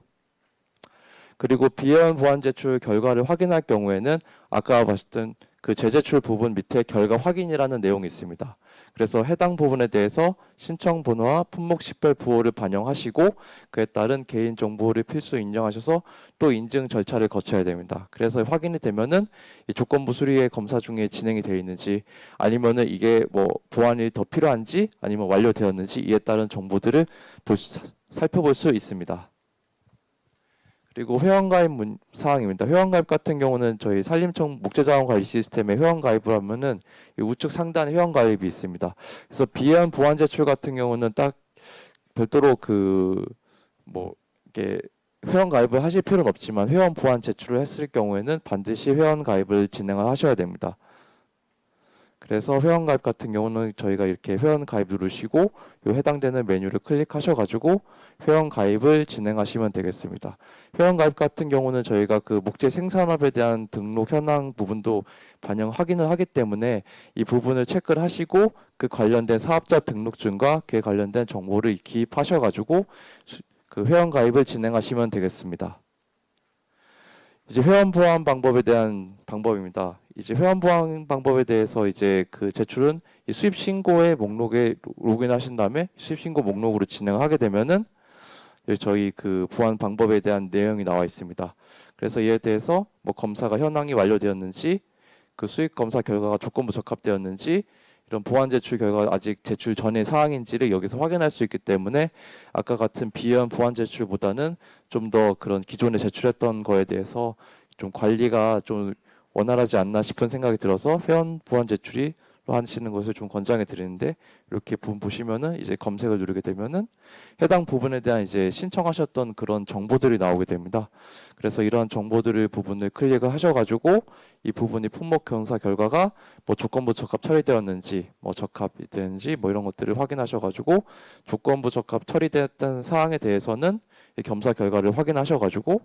그리고 비연 보완 제출 결과를 확인할 경우에는 아까 봤던 그 재제출 부분 밑에 결과 확인이라는 내용이 있습니다. 그래서 해당 부분에 대해서 신청 번호와 품목 식별 부호를 반영하시고 그에 따른 개인 정보를 필수 인정하셔서 또 인증 절차를 거쳐야 됩니다. 그래서 확인이 되면은 이 조건부 수리의 검사 중에 진행이 되어 있는지 아니면은 이게 뭐 보완이 더 필요한지 아니면 완료되었는지 이에 따른 정보들을 살펴볼 수 있습니다. 그리고 회원가입 사항입니다. 회원가입 같은 경우는 저희 산림청 목재자원관리 시스템에 회원가입을 하면은 이 우측 상단에 회원가입이 있습니다. 그래서 비회원 보완 제출 같은 경우는 딱 별도로 그 뭐 이게 회원 가입을 하실 필요는 없지만 회원 보완 제출을 했을 경우에는 반드시 회원 가입을 진행을 하셔야 됩니다. 그래서 회원 가입 같은 경우는 저희가 이렇게 회원 가입 누르시고 요 해당되는 메뉴를 클릭하셔가지고 회원 가입을 진행하시면 되겠습니다. 회원 가입 같은 경우는 저희가 그 목재 생산업에 대한 등록 현황 부분도 반영 확인을 하기 때문에 이 부분을 체크를 하시고 그 관련된 사업자 등록증과 그에 관련된 정보를 기입하셔가지고 그 회원 가입을 진행하시면 되겠습니다. 이제 회원 보완 방법에 대한 방법입니다. 이제 회원 보완 방법에 대해서 이제 그 제출은 이 수입 신고의 목록에 로그인하신 다음에 수입 신고 목록으로 진행을 하게 되면은 저희 그 보완 방법에 대한 내용이 나와 있습니다. 그래서 이에 대해서 뭐 검사가 현황이 완료되었는지, 그 수입 검사 결과가 조건부 적합되었는지, 이런 보완 제출 결과가 아직 제출 전의 사항인지를 여기서 확인할 수 있기 때문에 아까 같은 비회원 보완 제출보다는 좀 더 그런 기존에 제출했던 거에 대해서 좀 관리가 좀 원활하지 않나 싶은 생각이 들어서 회원 보완 제출이 하시는 것을 좀 권장해 드리는데, 이렇게 부분 보시면은 이제 검색을 누르게 되면은 해당 부분에 대한 이제 신청하셨던 그런 정보들이 나오게 됩니다. 그래서 이러한 정보들을 부분을 클릭을 하셔가지고 이 부분이 품목 검사 결과가 뭐 조건부 적합 처리되었는지, 뭐 적합이 되는지 뭐 이런 것들을 확인하셔가지고 조건부 적합 처리됐던 사항에 대해서는 이 검사 결과를 확인하셔가지고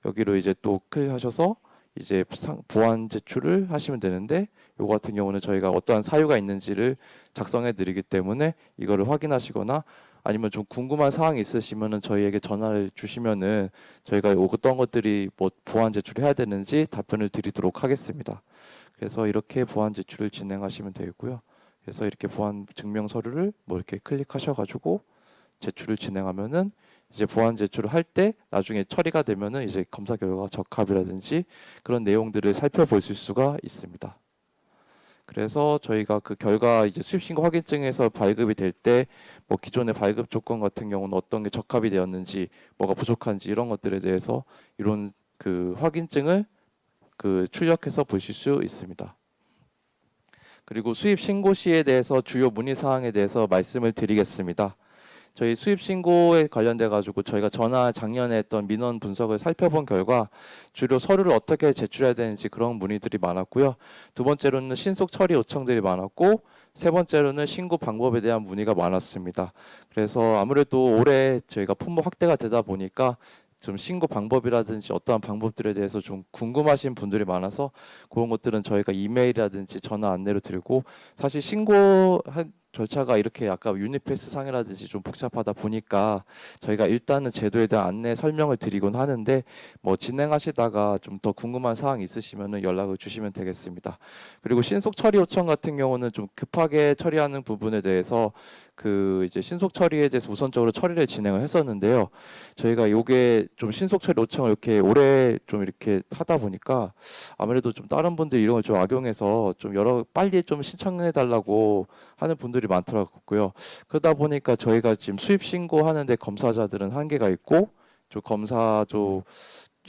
여기로 이제 또 클릭하셔서 이제 보완 제출을 하시면 되는데, 요거 같은 경우는 저희가 어떠한 사유가 있는지를 작성해 드리기 때문에 이거를 확인하시거나 아니면 좀 궁금한 사항이 있으시면은 저희에게 전화를 주시면은 저희가 어떤 것들이 뭐 보완 제출해야 되는지 답변을 드리도록 하겠습니다. 그래서 이렇게 보완 제출을 진행하시면 되고요. 그래서 이렇게 보완 증명 서류를 뭐 이렇게 클릭하셔가지고 제출을 진행하면은 이제 보완 제출을 할 때 나중에 처리가 되면은 이제 검사 결과가 적합이라든지 그런 내용들을 살펴보실 수가 있습니다. 그래서 저희가 그 결과 이제 수입신고 확인증에서 발급이 될 때 뭐 기존의 발급 조건 같은 경우는 어떤 게 적합이 되었는지, 뭐가 부족한지 이런 것들에 대해서 이런 그 확인증을 그 출력해서 보실 수 있습니다. 그리고 수입 신고 시에 대해서 주요 문의 사항에 대해서 말씀을 드리겠습니다. 저희 수입 신고에 관련돼 가지고 저희가 작년에 했던 민원 분석을 살펴본 결과 주로 서류를 어떻게 제출해야 되는지 그런 문의들이 많았고요. 두 번째로는 신속 처리 요청들이 많았고, 세 번째로는 신고 방법에 대한 문의가 많았습니다. 그래서 아무래도 올해 저희가 품목 확대가 되다 보니까 좀 신고 방법이라든지 어떠한 방법들에 대해서 좀 궁금하신 분들이 많아서 그런 것들은 저희가 이메일이라든지 전화 안내로 드리고, 사실 신고한 절차가 이렇게 약간 유니패스 상이라든지 좀 복잡하다 보니까 저희가 일단은 제도에 대한 안내 설명을 드리곤 하는데, 뭐 진행하시다가 좀 더 궁금한 사항이 있으시면은 연락을 주시면 되겠습니다. 그리고 신속 처리 요청 같은 경우는 좀 급하게 처리하는 부분에 대해서 그 이제 신속 처리에 대해서 우선적으로 처리를 진행을 했었는데요. 저희가 요게 좀 신속 처리 요청을 이렇게 오래 좀 이렇게 하다 보니까 아무래도 좀 다른 분들이 이런 걸 좀 악용해서 좀 빨리 좀 신청해 달라고 하는 분들이 많더라고요. 그러다 보니까 저희가 지금 수입 신고하는데 검사자들은 한계가 있고, 좀 검사조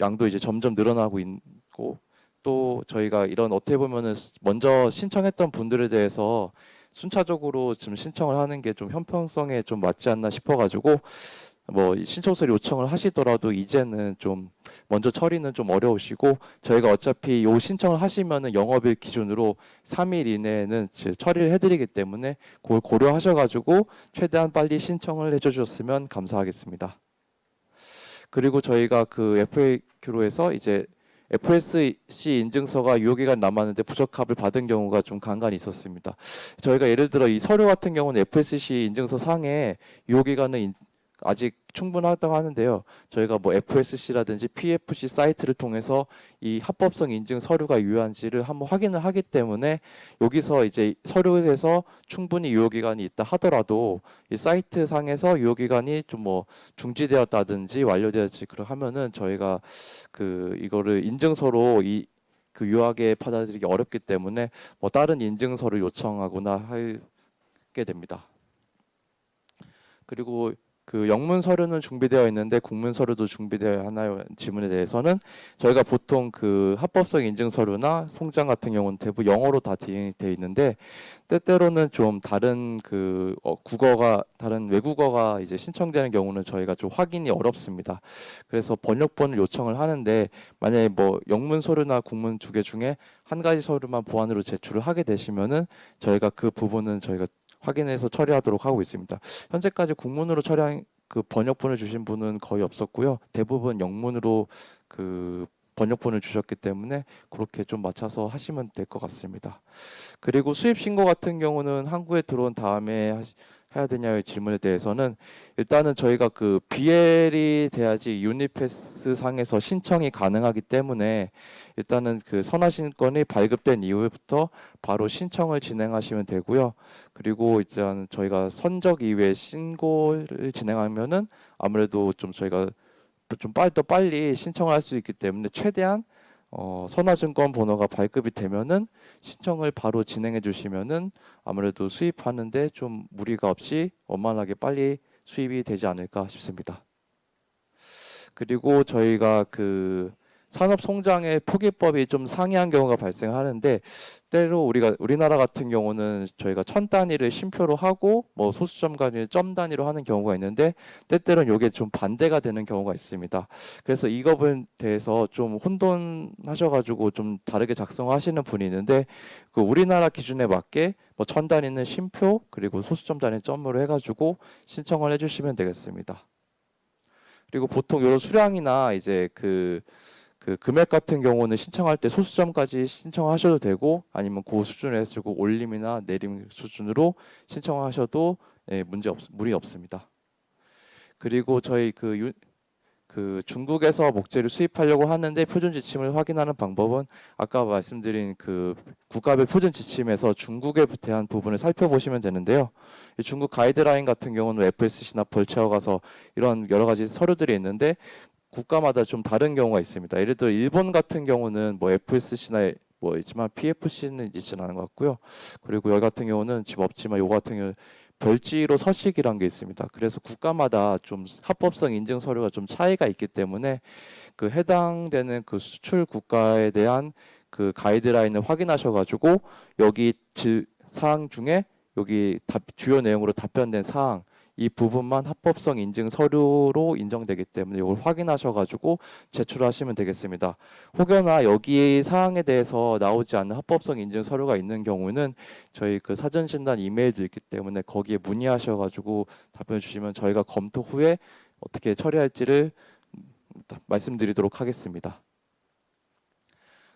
양도 이제 점점 늘어나고 있고, 또 저희가 이런 어떻게 보면은 먼저 신청했던 분들에 대해서 순차적으로 좀 신청을 하는 게 좀 형평성에 좀 맞지 않나 싶어가지고 뭐 신청서를 요청을 하시더라도 이제는 좀 먼저 처리는 좀 어려우시고, 저희가 어차피 요 신청을 하시면은 영업일 기준으로 3일 이내에는 처리를 해드리기 때문에 그걸 고려하셔가지고 최대한 빨리 신청을 해주셨으면 감사하겠습니다. 그리고 저희가 그 FAQ로 해서 이제 FSC 인증서가 유효기간 남았는데 부적합을 받은 경우가 좀 간간히 있었습니다. 저희가 예를 들어 이 서류 같은 경우는 FSC 인증서 상에 유효기간은 아직 충분하다고 하는데요. 저희가 뭐 FSC라든지 PFC 사이트를 통해서 이 합법성 인증 서류가 유효한지를 한번 확인을 하기 때문에 여기서 이제 서류에서 충분히 유효기간이 있다 하더라도 이 사이트 상에서 유효기간이 좀 뭐 중지되었다든지 완료되었지 그러 하면은 저희가 그 이거를 인증서로 그 유효하게 받아들이기 어렵기 때문에 뭐 다른 인증서를 요청하거나 하게 됩니다. 그리고 그 영문 서류는 준비되어 있는데 국문 서류도 준비되어야 하나요? 질문에 대해서는 저희가 보통 그 합법성 인증 서류나 송장 같은 경우는 대부분 영어로 다 되어 있는데 때때로는 좀 다른 그 국어가 다른 외국어가 이제 신청되는 경우는 저희가 좀 확인이 어렵습니다. 그래서 번역본을 요청을 하는데 만약에 뭐 영문 서류나 국문 두 개 중에 한 가지 서류만 보완으로 제출을 하게 되시면은 저희가 그 부분은 저희가 확인해서 처리하도록 하고 있습니다. 현재까지 국문으로 처리한 그 번역본을 주신 분은 거의 없었고요. 대부분 영문으로 그 번역본을 주셨기 때문에 그렇게 좀 맞춰서 하시면 될 것 같습니다. 그리고 수입 신고 같은 경우는 한국에 들어온 다음에 해야 되냐의 질문에 대해서는 일단은 저희가 그 BL이 돼야지 유니패스 상에서 신청이 가능하기 때문에 일단은 그 선화신권이 발급된 이후부터 바로 신청을 진행하시면 되고요. 그리고 일단 저희가 선적 이후에 신고를 진행하면은 아무래도 좀 저희가 좀 더 빨리 신청을 할 수 있기 때문에 최대한 선화증권 번호가 발급이 되면은 신청을 바로 진행해 주시면은 아무래도 수입하는데 좀 무리가 없이 원만하게 빨리 수입이 되지 않을까 싶습니다. 그리고 저희가 그 산업 송장의 표기법이 좀 상이한 경우가 발생하는데 때로 우리나라 같은 경우는 저희가 천 단위를 쉼표로 하고 뭐 소수점 단위를 점 단위로 하는 경우가 있는데 때때로는 이게 좀 반대가 되는 경우가 있습니다. 그래서 이것에 대해서 좀 혼돈하셔가지고 좀 다르게 작성하시는 분이 있는데 그 우리나라 기준에 맞게 뭐 천 단위는 쉼표 그리고 소수점 단위는 점으로 해가지고 신청을 해주시면 되겠습니다. 그리고 보통 이런 수량이나 이제 그 금액 같은 경우는 신청할 때 소수점까지 신청하셔도 되고 아니면 그 수준을 해주고 올림이나 내림 수준으로 신청하셔도 무리 없습니다. 그리고 저희 그 중국에서 목재를 수입하려고 하는데 표준 지침을 확인하는 방법은 아까 말씀드린 그 국가별 표준 지침에서 중국에 대한 부분을 살펴보시면 되는데요. 이 중국 가이드라인 같은 경우는 FSC나 벌채어 가서 이런 여러 가지 서류들이 있는데 국가마다 좀 다른 경우가 있습니다. 예를 들어 일본 같은 경우는 뭐 FSC나 뭐 있지만 PFC는 있지는 않은 것 같고요. 그리고 여기 같은 경우는 지금 없지만 요 같은 경우 별지로 서식이란 게 있습니다. 그래서 국가마다 좀 합법성 인증 서류가 좀 차이가 있기 때문에 그 해당되는 그 수출 국가에 대한 그 가이드라인을 확인하셔가지고 여기 사항 중에 여기 주요 내용으로 답변된 사항 이 부분만 합법성 인증 서류로 인정되기 때문에 이걸 확인하셔가지고 제출하시면 되겠습니다. 혹여나 여기 사항에 대해서 나오지 않는 합법성 인증 서류가 있는 경우는 저희 그 사전 진단 이메일도 있기 때문에 거기에 문의하셔가지고 답변 주시면 저희가 검토 후에 어떻게 처리할지를 말씀드리도록 하겠습니다.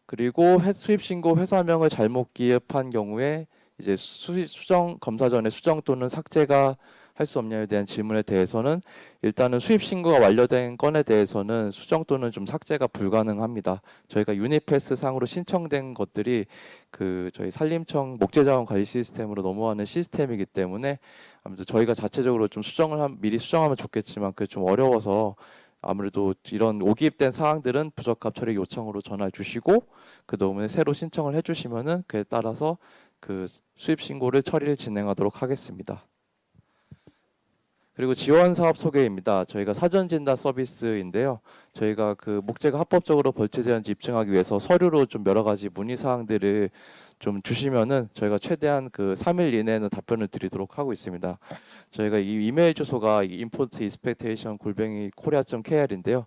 그리고 수입 신고 회사명을 잘못 기입한 경우에 이제 수정 검사 전에 수정 또는 삭제가 할 수 없냐에 대한 질문에 대해서는 일단은 수입 신고가 완료된 건에 대해서는 수정 또는 좀 삭제가 불가능합니다. 저희가 유니패스 상으로 신청된 것들이 그 저희 산림청 목재자원 관리 시스템으로 넘어가는 시스템이기 때문에 아무래도 저희가 자체적으로 좀 미리 수정하면 좋겠지만 그게 좀 어려워서 아무래도 이런 오기입된 사항들은 부적합 처리 요청으로 전화 주시고 그 다음에 새로 신청을 해주시면은 그에 따라서 그 수입 신고를 처리를 진행하도록 하겠습니다. 그리고 지원 사업 소개입니다. 저희가 사전 진단 서비스인데요. 저희가 그 목재가 합법적으로 벌채되었는지 입증하기 위해서 서류로 좀 여러 가지 문의 사항들을 좀 주시면은 저희가 최대한 그 3일 이내에는 답변을 드리도록 하고 있습니다. 저희가 이 이메일 주소가 import-expectation@korea.kr인데요.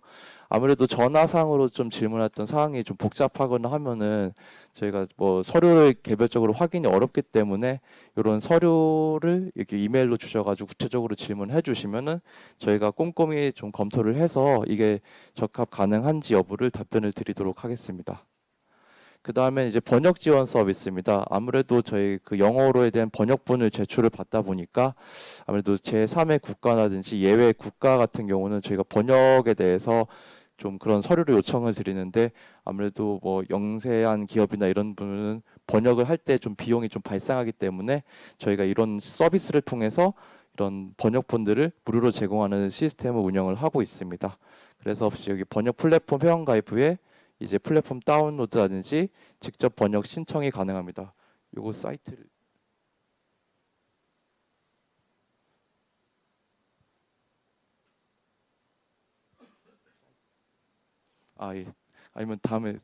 아무래도 전화상으로 좀 질문했던 사항이 좀 복잡하거나 하면은 저희가 뭐 서류를 개별적으로 확인이 어렵기 때문에 이런 서류를 이렇게 이메일로 주셔가지고 구체적으로 질문해 주시면은 저희가 꼼꼼히 좀 검토를 해서 이게 적합 가능한지 여부를 답변을 드리도록 하겠습니다. 그 다음에 이제 번역 지원 서비스입니다. 아무래도 저희 그 영어로에 대한 번역본을 제출을 받다 보니까 아무래도 제3의 국가라든지 예외 국가 같은 경우는 저희가 번역에 대해서 좀 그런 서류를 요청을 드리는데 아무래도 뭐 영세한 기업이나 이런 분은 번역을 할 때 좀 비용이 좀 발생하기 때문에 저희가 이런 서비스를 통해서 이런 번역본들을 무료로 제공하는 시스템을 운영을 하고 있습니다. 그래서 여기 번역 플랫폼 회원 가입 후에 이제 플랫폼 다운로드라든지 직접 번역 신청이 가능합니다. 요거 사이트를 예. 아니면 다음에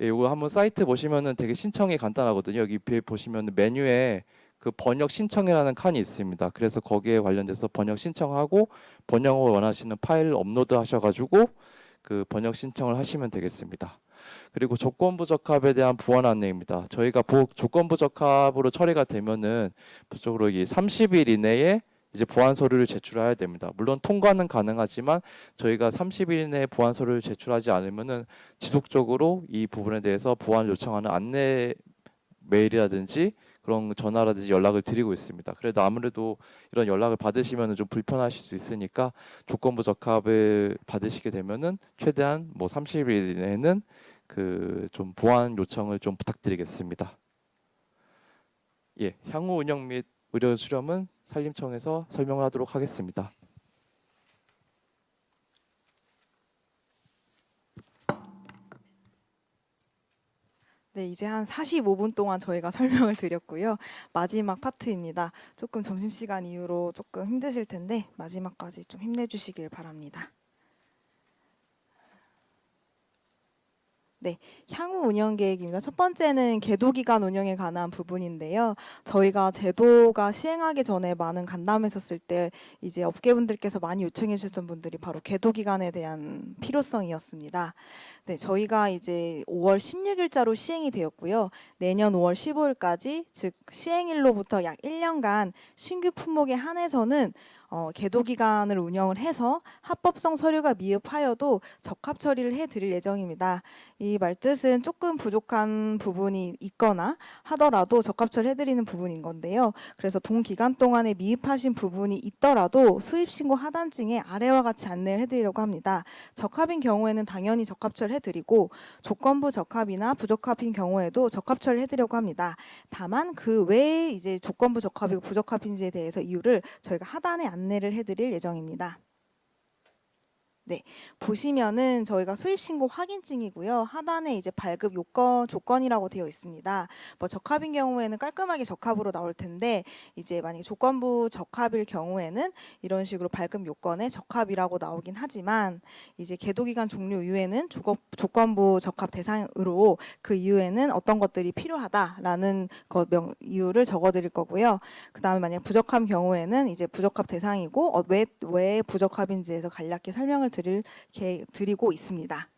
예, 이거 한번 사이트 보시면은 되게 신청이 간단하거든요. 여기 보시면 메뉴에 그 번역 신청이라는 칸이 있습니다. 그래서 거기에 관련돼서 번역 신청하고 번역을 원하시는 파일 업로드 하셔가지고 그 번역 신청을 하시면 되겠습니다. 그리고 조건부 적합에 대한 보완 안내입니다. 저희가 조건부 적합으로 처리가 되면은 그쪽으로 이 30일 이내에 이제 보완 서류를 제출해야 됩니다. 물론 통과는 가능하지만 저희가 30일 이내에 보완 서류를 제출하지 않으면은 지속적으로 이 부분에 대해서 보완 요청하는 안내 메일이라든지 그런 전화라든지 연락을 드리고 있습니다. 그래도 아무래도 이런 연락을 받으시면 좀 불편하실 수 있으니까 조건부 적합을 받으시게 되면은 최대한 뭐 30일 이내에는 그 좀 보완 요청을 좀 부탁드리겠습니다. 예, 향후 운영 및 의료 수렴은 산림청에서 설명을 하도록 하겠습니다. 네, 이제 한 45분 동안 저희가 설명을 드렸고요. 마지막 파트입니다. 조금 점심시간 이후로 조금 힘드실 텐데 마지막까지 좀 힘내주시길 바랍니다. 네, 향후 운영 계획입니다. 첫 번째는 계도 기간 운영에 관한 부분인데요. 저희가 제도가 시행하기 전에 많은 간담회 했었을 때 이제 업계분들께서 많이 요청해 주셨던 분들이 바로 계도 기간에 대한 필요성이었습니다. 네, 저희가 이제 5월 16일자로 시행이 되었고요. 내년 5월 15일까지 즉 시행일로부터 약 1년간 신규 품목에 한해서는 계도 기간을 운영을 해서 합법성 서류가 미흡하여도 적합 처리를 해드릴 예정입니다. 이 말뜻은 조금 부족한 부분이 있거나 하더라도 적합 처리해드리는 부분인 건데요. 그래서 동 기간 동안에 미흡하신 부분이 있더라도 수입신고 하단증에 아래와 같이 안내를 해드리려고 합니다. 적합인 경우에는 당연히 적합 처리해드리고 조건부 적합이나 부적합인 경우에도 적합 처리해드리려고 합니다. 다만 그 외에 이제 조건부 적합이고 부적합인지에 대해서 이유를 저희가 하단에 안내를 해드릴 예정입니다. 네, 보시면은 저희가 수입신고 확인증이고요. 하단에 이제 발급 요건 조건이라고 되어 있습니다. 뭐 적합인 경우에는 깔끔하게 적합으로 나올 텐데 이제 만약에 조건부 적합일 경우에는 이런 식으로 발급 요건에 적합이라고 나오긴 하지만 이제 계도기간 종료 이후에는 조건부 적합 대상으로 그 이후에는 어떤 것들이 필요하다라는 이유를 적어드릴 거고요. 그 다음에 만약 부적합 경우에는 이제 부적합 대상이고 왜 부적합인지에서 간략히 설명을 드리고 있습니다.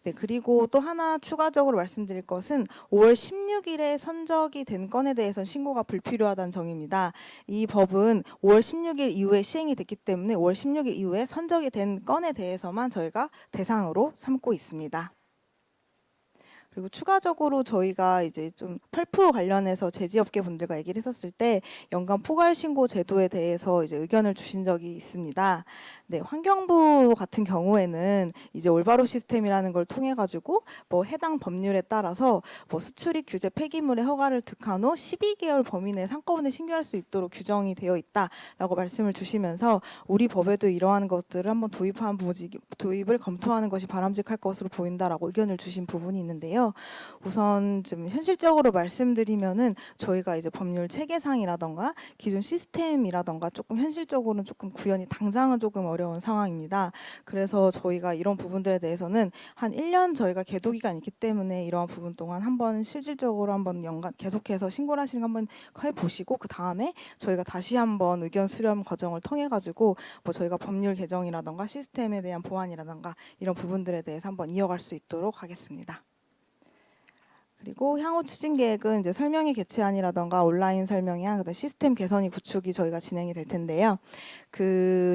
네, 그리고 또 하나 추가적으로 말씀드릴 것은 5월 16일에 선적이 된 건에 대해서는 신고가 불필요하다는 점입니다. 이 법은 5월 16일 이후에 시행이 됐기 때문에 5월 16일 이후에 선적이 된 건에 대해서만 저희가 대상으로 삼고 있습니다. 그리고 추가적으로 저희가 이제 좀 펄프 관련해서 제지업계 분들과 얘기를 했었을 때 연간 포괄 신고 제도에 대해서 이제 의견을 주신 적이 있습니다. 네, 환경부 같은 경우에는 이제 올바로 시스템이라는 걸 통해 가지고 뭐 해당 법률에 따라서 뭐 수출입 규제 폐기물의 허가를 득한 후 12개월 범위 내에 상권에 신고할 수 있도록 규정이 되어 있다라고 말씀을 주시면서 우리 법에도 이러한 것들을 한번 도입을 검토하는 것이 바람직할 것으로 보인다라고 의견을 주신 부분이 있는데요. 우선 좀 현실적으로 말씀드리면은 저희가 이제 법률 체계상이라던가 기존 시스템이라던가 조금 현실적으로는 조금 구현이 당장은 조금 어려운 상황입니다. 그래서 저희가 이런 부분들에 대해서는 한 1년 저희가 계도 기간이 있기 때문에 이러한 부분 동안 한번 실질적으로 한번 연간 계속해서 신고를 하시는 거 한번 해보시고 그 다음에 저희가 다시 한번 의견 수렴 과정을 통해 가지고 뭐 저희가 법률 개정이라던가 시스템에 대한 보완이라던가 이런 부분들에 대해서 한번 이어갈 수 있도록 하겠습니다. 그리고 향후 추진 계획은 이제 설명회 개최안이라던가 온라인 설명회랑 그다음 시스템 개선이 구축이 저희가 진행이 될 텐데요.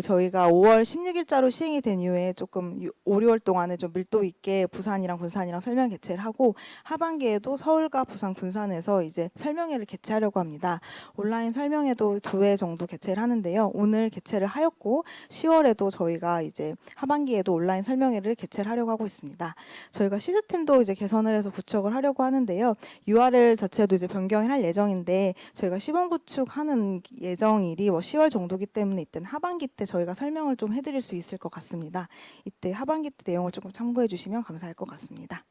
저희가 5월 16일자로 시행이 된 이후에 조금 5, 6월 동안에 좀 밀도 있게 부산이랑 군산이랑 설명 개최를 하고 하반기에도 서울과 부산, 군산에서 이제 설명회를 개최하려고 합니다. 온라인 설명회도 2회 정도 개최를 하는데요. 오늘 개최를 하였고 10월에도 저희가 이제 하반기에도 온라인 설명회를 개최를 하려고 하고 있습니다. 저희가 시스템도 이제 개선을 해서 구축을 하려고 하는데요. URL 자체도 이제 변경을 할 예정인데 저희가 시범 구축하는 예정일이 10월 정도기 때문에 이때는 하반기 때 저희가 설명을 좀 해드릴 수 있을 것 같습니다. 이때 하반기 때 내용을 조금 참고해 주시면 감사할 것 같습니다.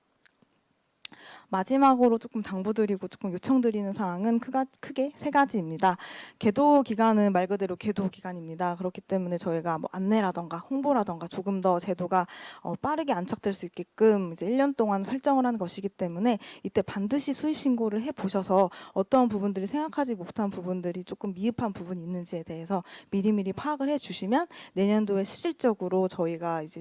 마지막으로 조금 당부드리고 조금 요청드리는 사항은 크게 세 가지입니다. 계도 기간은 말 그대로 계도 기간입니다. 그렇기 때문에 저희가 뭐 안내라던가 홍보라던가 조금 더 제도가 빠르게 안착될 수 있게끔 이제 1년 동안 설정을 하는 것이기 때문에 이때 반드시 수입 신고를 해 보셔서 어떤 부분들이 생각하지 못한 부분들이 조금 미흡한 부분이 있는지에 대해서 미리미리 파악을 해 주시면 내년도에 실질적으로 저희가 이제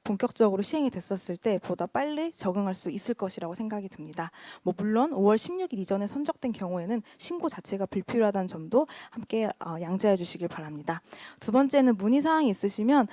본격적으로 시행이 됐었을 때 보다 빨리 적응할 수 있을 것이라고 생각이 듭니다. 뭐 물론 5월 16일 이전에 선적된 경우에는 신고 자체가 불필요하다는 점도 함께 양지해 주시길 바랍니다. 두 번째는 문의 사항이 있으시면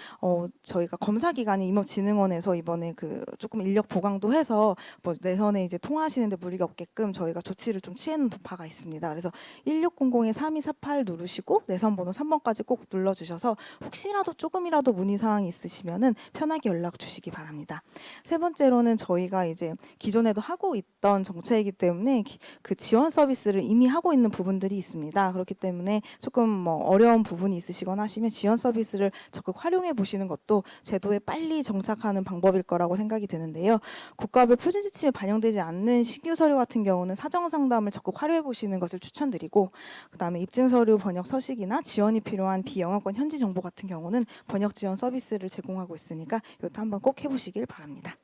저희가 검사 기관이 임업진흥원에서 이번에 그 조금 인력 보강도 해서 뭐 내선에 이제 통화하시는데 무리가 없게끔 저희가 조치를 좀 취해놓은 바가 있습니다. 그래서 1600-3248 누르시고 내선 번호 3번까지 꼭 눌러주셔서 혹시라도 조금이라도 문의 사항이 있으시면은 편하게 연락 주시기 바랍니다. 세 번째로는 저희가 이제 기존에도 하고 있던 정책이기 때문에 그 지원 서비스를 이미 하고 있는 부분들이 있습니다. 그렇기 때문에 조금 뭐 어려운 부분이 있으시거나 하시면 지원 서비스를 적극 활용해 보시는 것도 제도에 빨리 정착하는 방법일 거라고 생각이 드는데요. 국가별 표준 지침에 반영되지 않는 신규 서류 같은 경우는 사정 상담을 적극 활용해 보시는 것을 추천드리고, 그다음에 입증 서류 번역 서식이나 지원이 필요한 비영어권 현지 정보 같은 경우는 번역 지원 서비스를 제공하고 있으니까 이것도 한번 꼭 해보시길 바랍니다.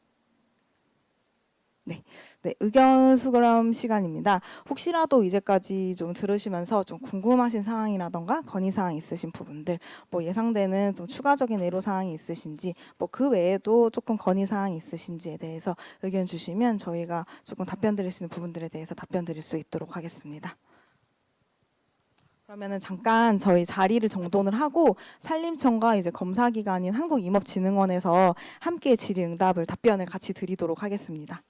네, 의견 수렴 시간입니다. 혹시라도 이제까지 좀 들으시면서 좀 궁금하신 사항이라던가 건의 사항 있으신 부분들, 뭐 예상되는 좀 추가적인 애로 사항이 있으신지, 뭐 그 외에도 조금 건의 사항이 있으신지에 대해서 의견 주시면 저희가 조금 답변 드릴 수 있는 부분들에 대해서 답변 드릴 수 있도록 하겠습니다. 그러면은 잠깐 저희 자리를 정돈을 하고 산림청과 이제 검사기관인 한국임업진흥원에서 함께 질의응답을 답변을 같이 드리도록 하겠습니다.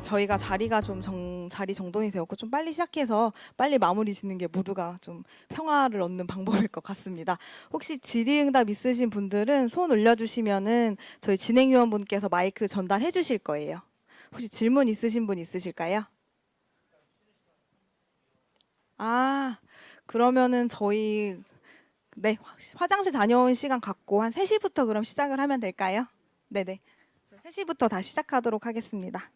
저희가 자리가 좀 자리 정돈이 되었고 좀 빨리 시작해서 빨리 마무리 짓는 게 모두가 좀 평화를 얻는 방법일 것 같습니다. 혹시 질의응답 있으신 분들은 손 올려주시면은 저희 진행위원분께서 마이크 전달해 주실 거예요. 혹시 질문 있으신 분 있으실까요? 그러면은 저희 화장실 다녀온 시간 갖고 한 3시부터 그럼 시작을 하면 될까요? 네네. 3시부터 다시 시작하도록 하겠습니다.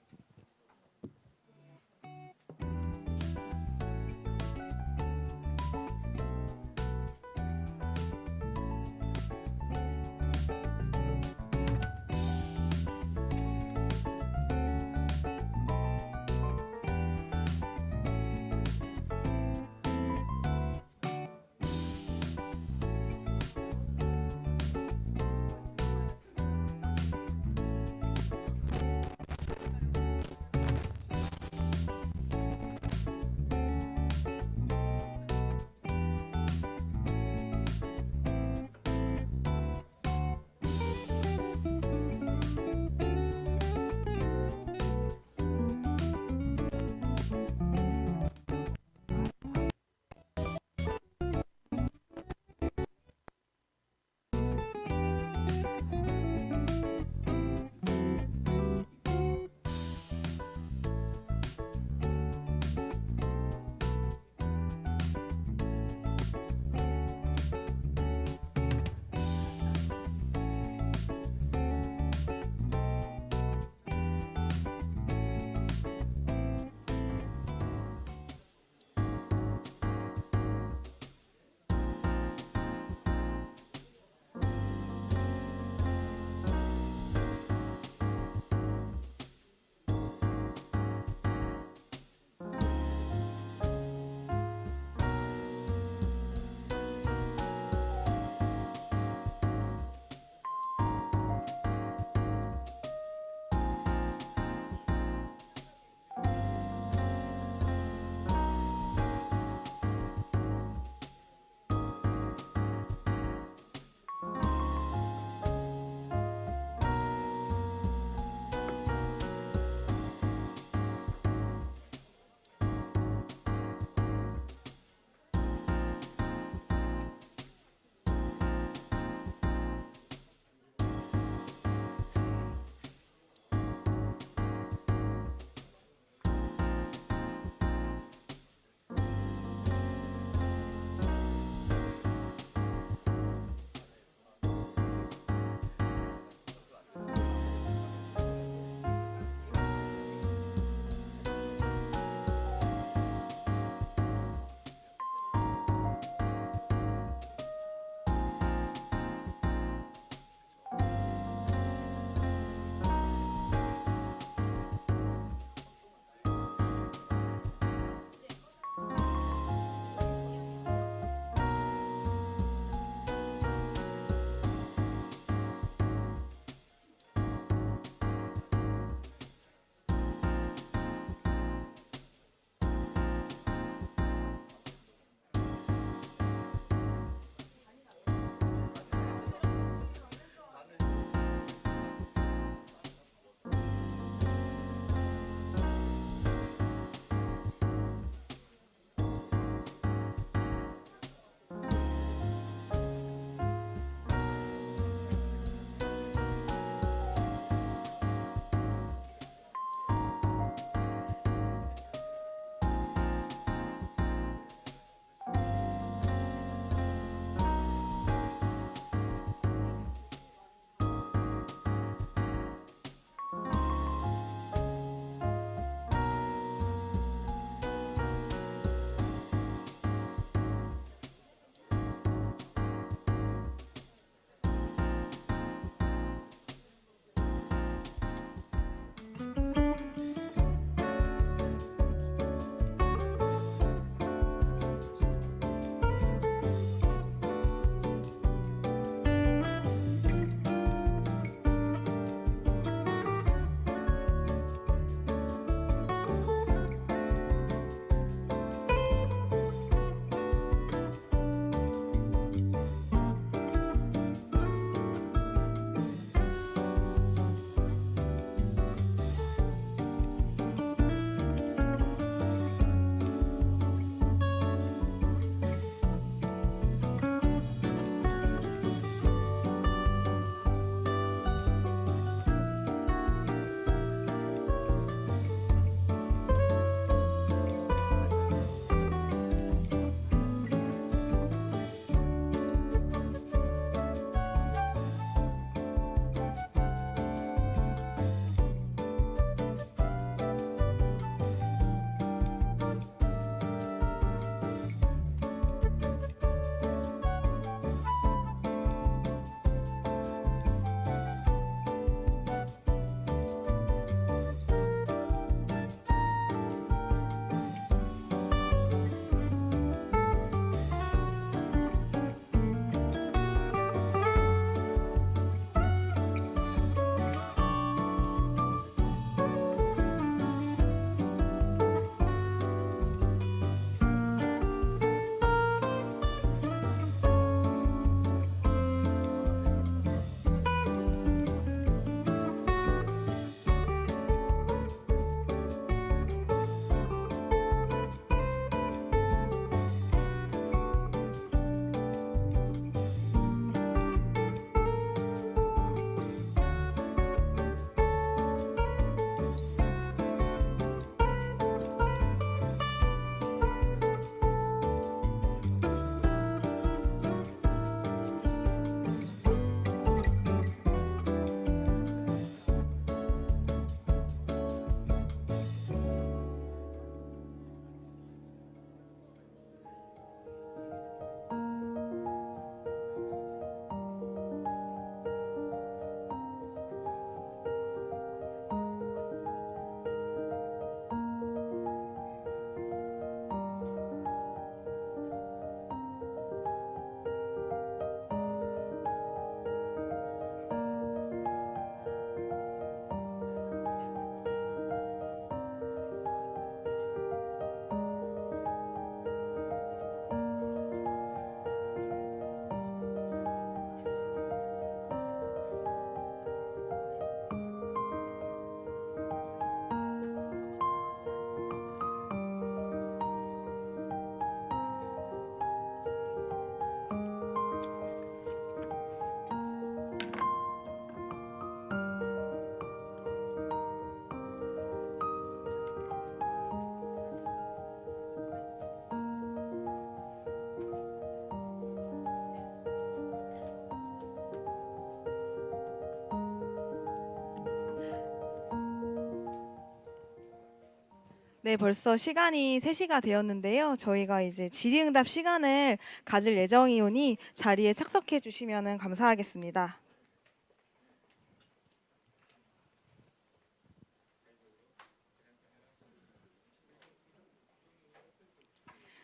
네, 벌써 시간이 3시가 되었는데요. 저희가 이제 질의응답 시간을 가질 예정이오니 자리에 착석해 주시면 감사하겠습니다.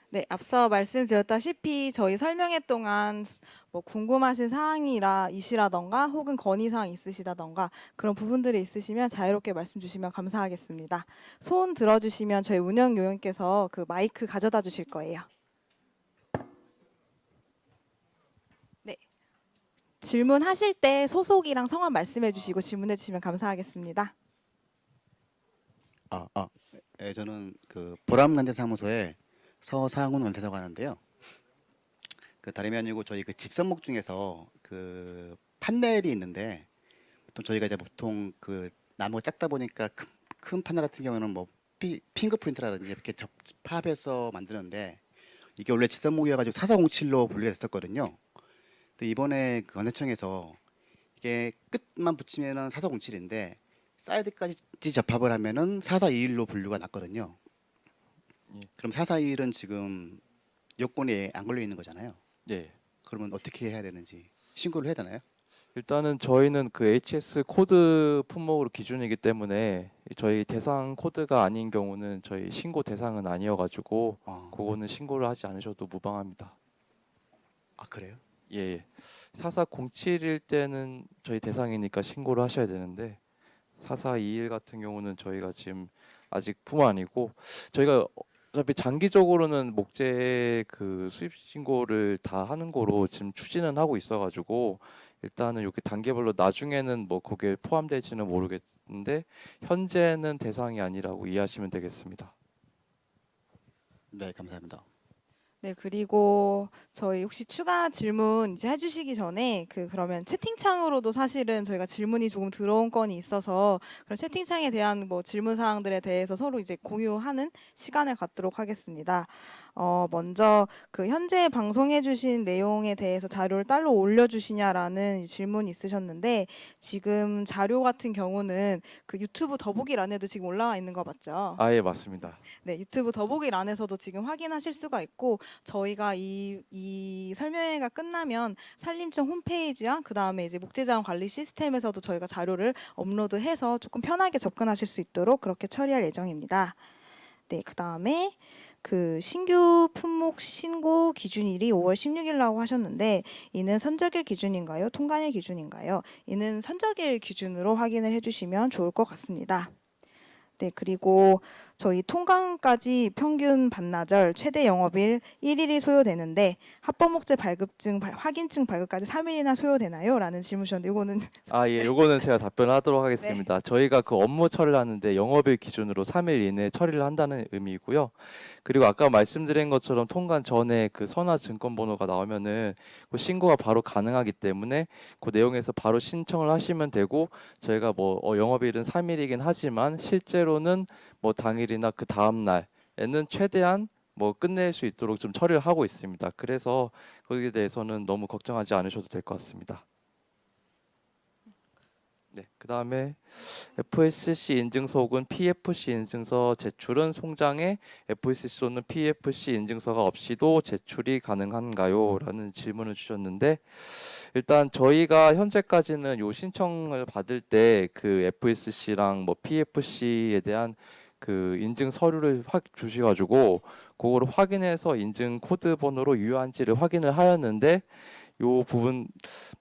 네, 앞서 말씀드렸다시피 저희 설명회 동안 뭐 궁금하신 사항이시라던가 혹은 건의사항 있으시다던가 그런 부분들이 있으시면 자유롭게 말씀 주시면 감사하겠습니다. 손 들어주시면 저희 운영 요원께서 그 마이크 가져다 주실 거예요. 네, 질문하실 때 소속이랑 성함 말씀해 주시고 질문해 주시면 감사하겠습니다. 예, 저는 그 보람단체사무소의 서상훈 원태라고 하는데요. 그 다름이 아니고 저희 그 집선목 중에서 그 판넬이 있는데 보통 저희가 이제 보통 그 나무가 작다 보니까 큰 판넬 같은 경우는 뭐 핑거프린트라든지 이렇게 접합해서 만드는데 이게 원래 집선목이어가지고 4407로 분류가 됐었거든요. 또 이번에 그 관세청에서 이게 끝만 붙이면은 4407인데 사이드까지 접합을 하면은 4421로 분류가 났거든요. 그럼 4421은 지금 요건에 안 걸려 있는 거잖아요. 예. 그러면 어떻게 해야 되는지 신고를 해야 되나요? 일단은 저희는 그 HS 코드 품목으로 기준이기 때문에 저희 대상 코드가 아닌 경우는 저희 신고 대상은 아니어가지고 그거는 신고를 하지 않으셔도 무방합니다. 아 그래요? 예. 4407일 때는 저희 대상이니까 신고를 하셔야 되는데 4421 같은 경우는 저희가 지금 아직 품 아니고 저희가 어차피 장기적으로는 목재 그 수입 신고를 다 하는 거로 지금 추진은 하고 있어가지고 일단은 이렇게 단계별로 나중에는 뭐 거기에 포함될지는 모르겠는데 현재는 대상이 아니라고 이해하시면 되겠습니다. 네, 감사합니다. 네, 그리고 저희 혹시 추가 질문 이제 해주시기 전에 그러면 채팅창으로도 사실은 저희가 질문이 조금 들어온 건이 있어서 그런 채팅창에 대한 뭐 질문 사항들에 대해서 서로 이제 공유하는 시간을 갖도록 하겠습니다. 먼저 그 현재 방송해주신 내용에 대해서 자료를 따로 올려주시냐라는 질문이 있으셨는데 지금 자료 같은 경우는 그 유튜브 더보기란에도 지금 올라와 있는 거 맞죠? 아, 예, 맞습니다. 네, 유튜브 더보기란에서도 지금 확인하실 수가 있고 저희가 이 설명회가 끝나면 산림청 홈페이지와 그 다음에 이제 목재자원 관리 시스템에서도 저희가 자료를 업로드해서 조금 편하게 접근하실 수 있도록 그렇게 처리할 예정입니다. 네, 그 다음에 그 신규 품목 신고 기준일이 5월 16일이라고 하셨는데 이는 선적일 기준인가요? 통관일 기준인가요? 이는 선적일 기준으로 확인을 해주시면 좋을 것 같습니다. 네, 그리고 저희 통관까지 평균 반나절 최대 영업일 1일이 소요되는데 합법목재 발급증 확인증 발급까지 3일이나 소요되나요? 라는 질문 주셨는데 이거는 아, 예, 요거는 제가 답변하도록 하겠습니다. 저희가 그 업무 처리를 하는데 영업일 기준으로 3일 이내에 처리를 한다는 의미이고요. 그리고 아까 말씀드린 것처럼 통관 전에 그 선화 증권 번호가 나오면은 그 신고가 바로 가능하기 때문에 그 내용에서 바로 신청을 하시면 되고 저희가 뭐 영업일은 3일이긴 하지만 실제로는 뭐 당일이나 그 다음 날에는 최대한 뭐 끝낼 수 있도록 좀 처리를 하고 있습니다. 그래서 거기에 대해서는 너무 걱정하지 않으셔도 될 것 같습니다. 네, 그 다음에 FSC 인증서 혹은 PFC 인증서 제출은 송장에 FSC 또는 PFC 인증서가 없이도 제출이 가능한가요? 라는 질문을 주셨는데 일단 저희가 현재까지는 요 신청을 받을 때 그 FSC랑 뭐 PFC에 대한 그 인증 서류를 주셔가지고 그거를 확인해서 인증 코드 번호로 유효한지를 확인을 하였는데 요 부분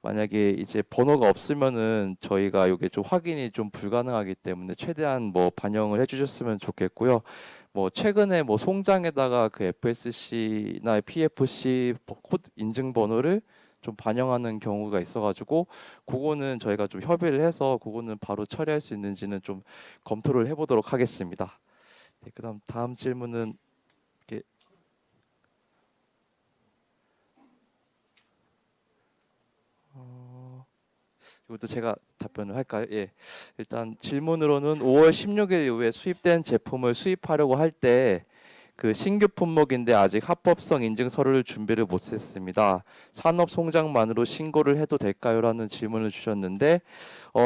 만약에 이제 번호가 없으면은 저희가 요게 좀 확인이 좀 불가능하기 때문에 최대한 뭐 반영을 해주셨으면 좋겠고요. 뭐 최근에 뭐 송장에다가 그 FSC나 PFC 코드 인증 번호를 좀 반영하는 경우가 있어가지고 그거는 저희가 좀 협의를 해서 그거는 바로 처리할 수 있는지는 좀 검토를 해보도록 하겠습니다. 네, 그다음 다음 질문은 이렇게 이것도 제가 답변을 할까요? 예. 일단 질문으로는 5월 16일 이후에 수입된 제품을 수입하려고 할 때 그 신규 품목인데 아직 합법성 인증 서류를 준비를 못했습니다. 산업 송장만으로 신고를 해도 될까요?라는 질문을 주셨는데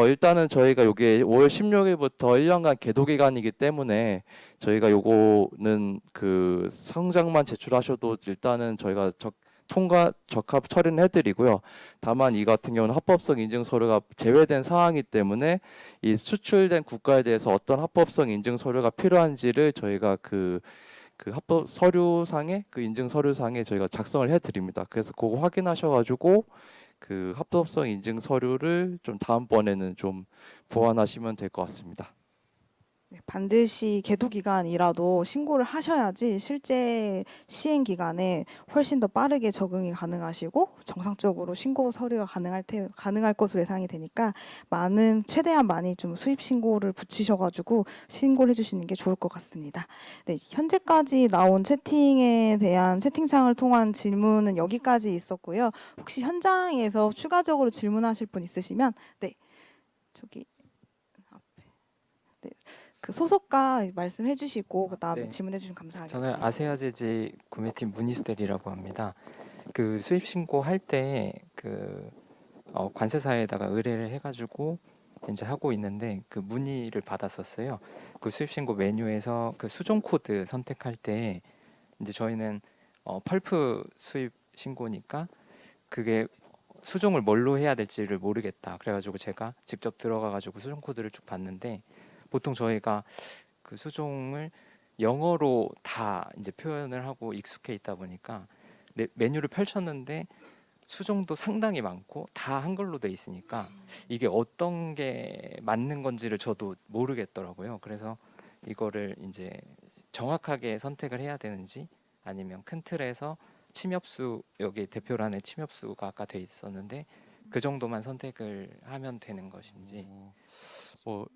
일단은 저희가 요게 5월 16일부터 1년간 계도 기간이기 때문에 저희가 요거는 그 성장만 제출하셔도 일단은 저희가 통과 적합 처리는 해드리고요. 다만 이 같은 경우는 합법성 인증 서류가 제외된 사항이기 때문에 이 수출된 국가에 대해서 어떤 합법성 인증 서류가 필요한지를 저희가 그 합법 서류상에 그 인증 서류상에 저희가 작성을 해드립니다. 그래서 그거 확인하셔가지고 그 합법성 인증 서류를 좀 다음번에는 좀 보완하시면 될 것 같습니다. 네, 반드시 계도 기간이라도 신고를 하셔야지 실제 시행 기간에 훨씬 더 빠르게 적응이 가능하시고 정상적으로 신고 서류가 가능할 것으로 예상이 되니까 최대한 많이 좀 수입 신고를 붙이셔가지고 신고를 해주시는 게 좋을 것 같습니다. 네, 현재까지 나온 채팅에 대한 채팅창을 통한 질문은 여기까지 있었고요. 혹시 현장에서 추가적으로 질문하실 분 있으시면 네, 저기 앞에 네. 그 소속과 말씀해 주시고 그다음에 네. 질문해 주시면 감사하겠습니다. 저는 아세아제지 구매팀 문희수대리라고 합니다. 그 수입 신고할 때 그 관세사에다가 의뢰를 해가지고 이제 하고 있는데 그 문의를 받았었어요. 그 수입 신고 메뉴에서 그 수종 코드 선택할 때 이제 저희는 펄프 수입 신고니까 그게 수종을 뭘로 해야 될지를 모르겠다. 그래가지고 제가 직접 들어가가지고 수종 코드를 쭉 봤는데 보통 저희가 그 수종을 영어로 다 이제 표현을 하고 익숙해 있다 보니까 메뉴를 펼쳤는데 수종도 상당히 많고 다 한글로 돼 있으니까 이게 어떤 게 맞는 건지를 저도 모르겠더라고요. 그래서 이거를 이제 정확하게 선택을 해야 되는지 아니면 큰 틀에서 침엽수 여기 대표란에 침엽수가 아까 돼 있었는데 그 정도만 선택을 하면 되는 것인지 뭐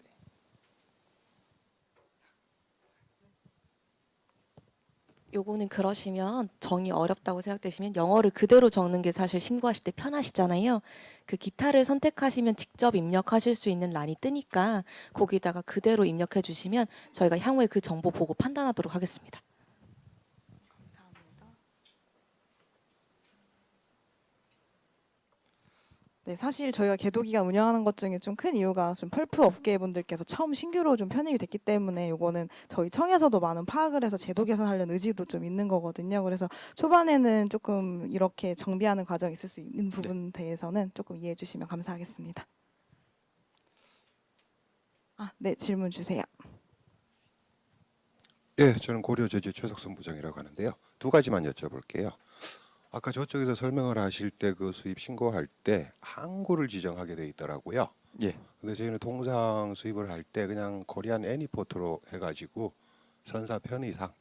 요거는 그러시면 정이 어렵다고 생각되시면 영어를 그대로 적는 게 사실 신고하실 때 편하시잖아요. 그 기타를 선택하시면 직접 입력하실 수 있는 란이 뜨니까 거기다가 그대로 입력해 주시면 저희가 향후에 그 정보 보고 판단하도록 하겠습니다. 네, 사실 저희가 계도기간 운영하는 것 중에 좀 큰 이유가 좀 펄프 업계 분들께서 처음 신규로 좀 편입이 됐기 때문에 요거는 저희 청에서도 많은 파악을 해서 제도 개선하려는 의지도 좀 있는 거거든요. 그래서 초반에는 조금 이렇게 정비하는 과정이 있을 수 있는 부분 대해서는 조금 이해해 주시면 감사하겠습니다. 네, 질문 주세요. 예, 저는 고려제주 최석선 부장이라고 하는데요. 두 가지만 여쭤볼게요. 아까 저쪽에서 설명을 하실 때 그 수입 신고할 때 항구를 지정하게 돼 있더라고요. 예. 근데 저희는 통상 수입을 할 때 그냥 코리안 애니포트로 해가지고 선사 편의상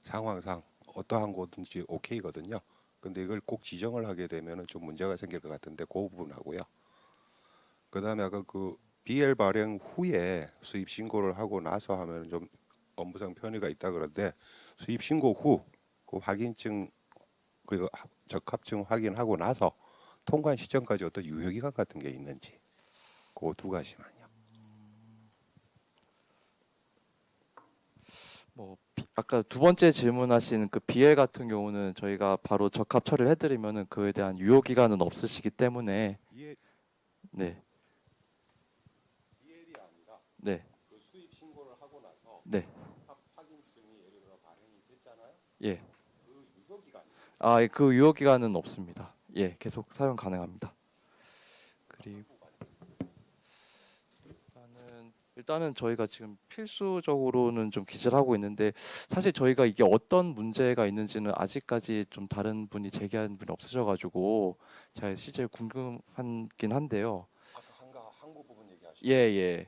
상황상 어떠한 곳든지 오케이거든요. 근데 이걸 꼭 지정을 하게 되면은 좀 문제가 생길 것 같은데 그 부분하고요. 그다음에 아까 그 BL 발행 후에 수입 신고를 하고 나서 하면 좀 업무상 편의가 있다 그런데 수입 신고 후 그 확인증 그리고 적합증 확인하고 나서 통관 시점까지 어떤 유효기간 같은 게 있는지 그 두 가지만요. 뭐 아까 두 번째 질문하신 그 BL 같은 경우는 저희가 바로 적합 처리를 해드리면은 그에 대한 유효 기간은 없으시기 때문에 네. BL이 아니라 네. 그 수입 신고를 하고 나서 네. 확인증이 예를 들어 발행이 됐잖아요. 예. 그 유효 기간이 그 유효 기간은 없습니다. 예, 계속 사용 가능합니다. 그리고 일단은 저희가 지금 필수적으로는 좀 기재를 하고 있는데 사실 저희가 이게 어떤 문제가 있는지는 아직까지 좀 다른 분이 제기한 분이 없으셔가지고 제가 실제 궁금하긴 한데요. 아까 항구 부분 얘기하시죠. 예, 예.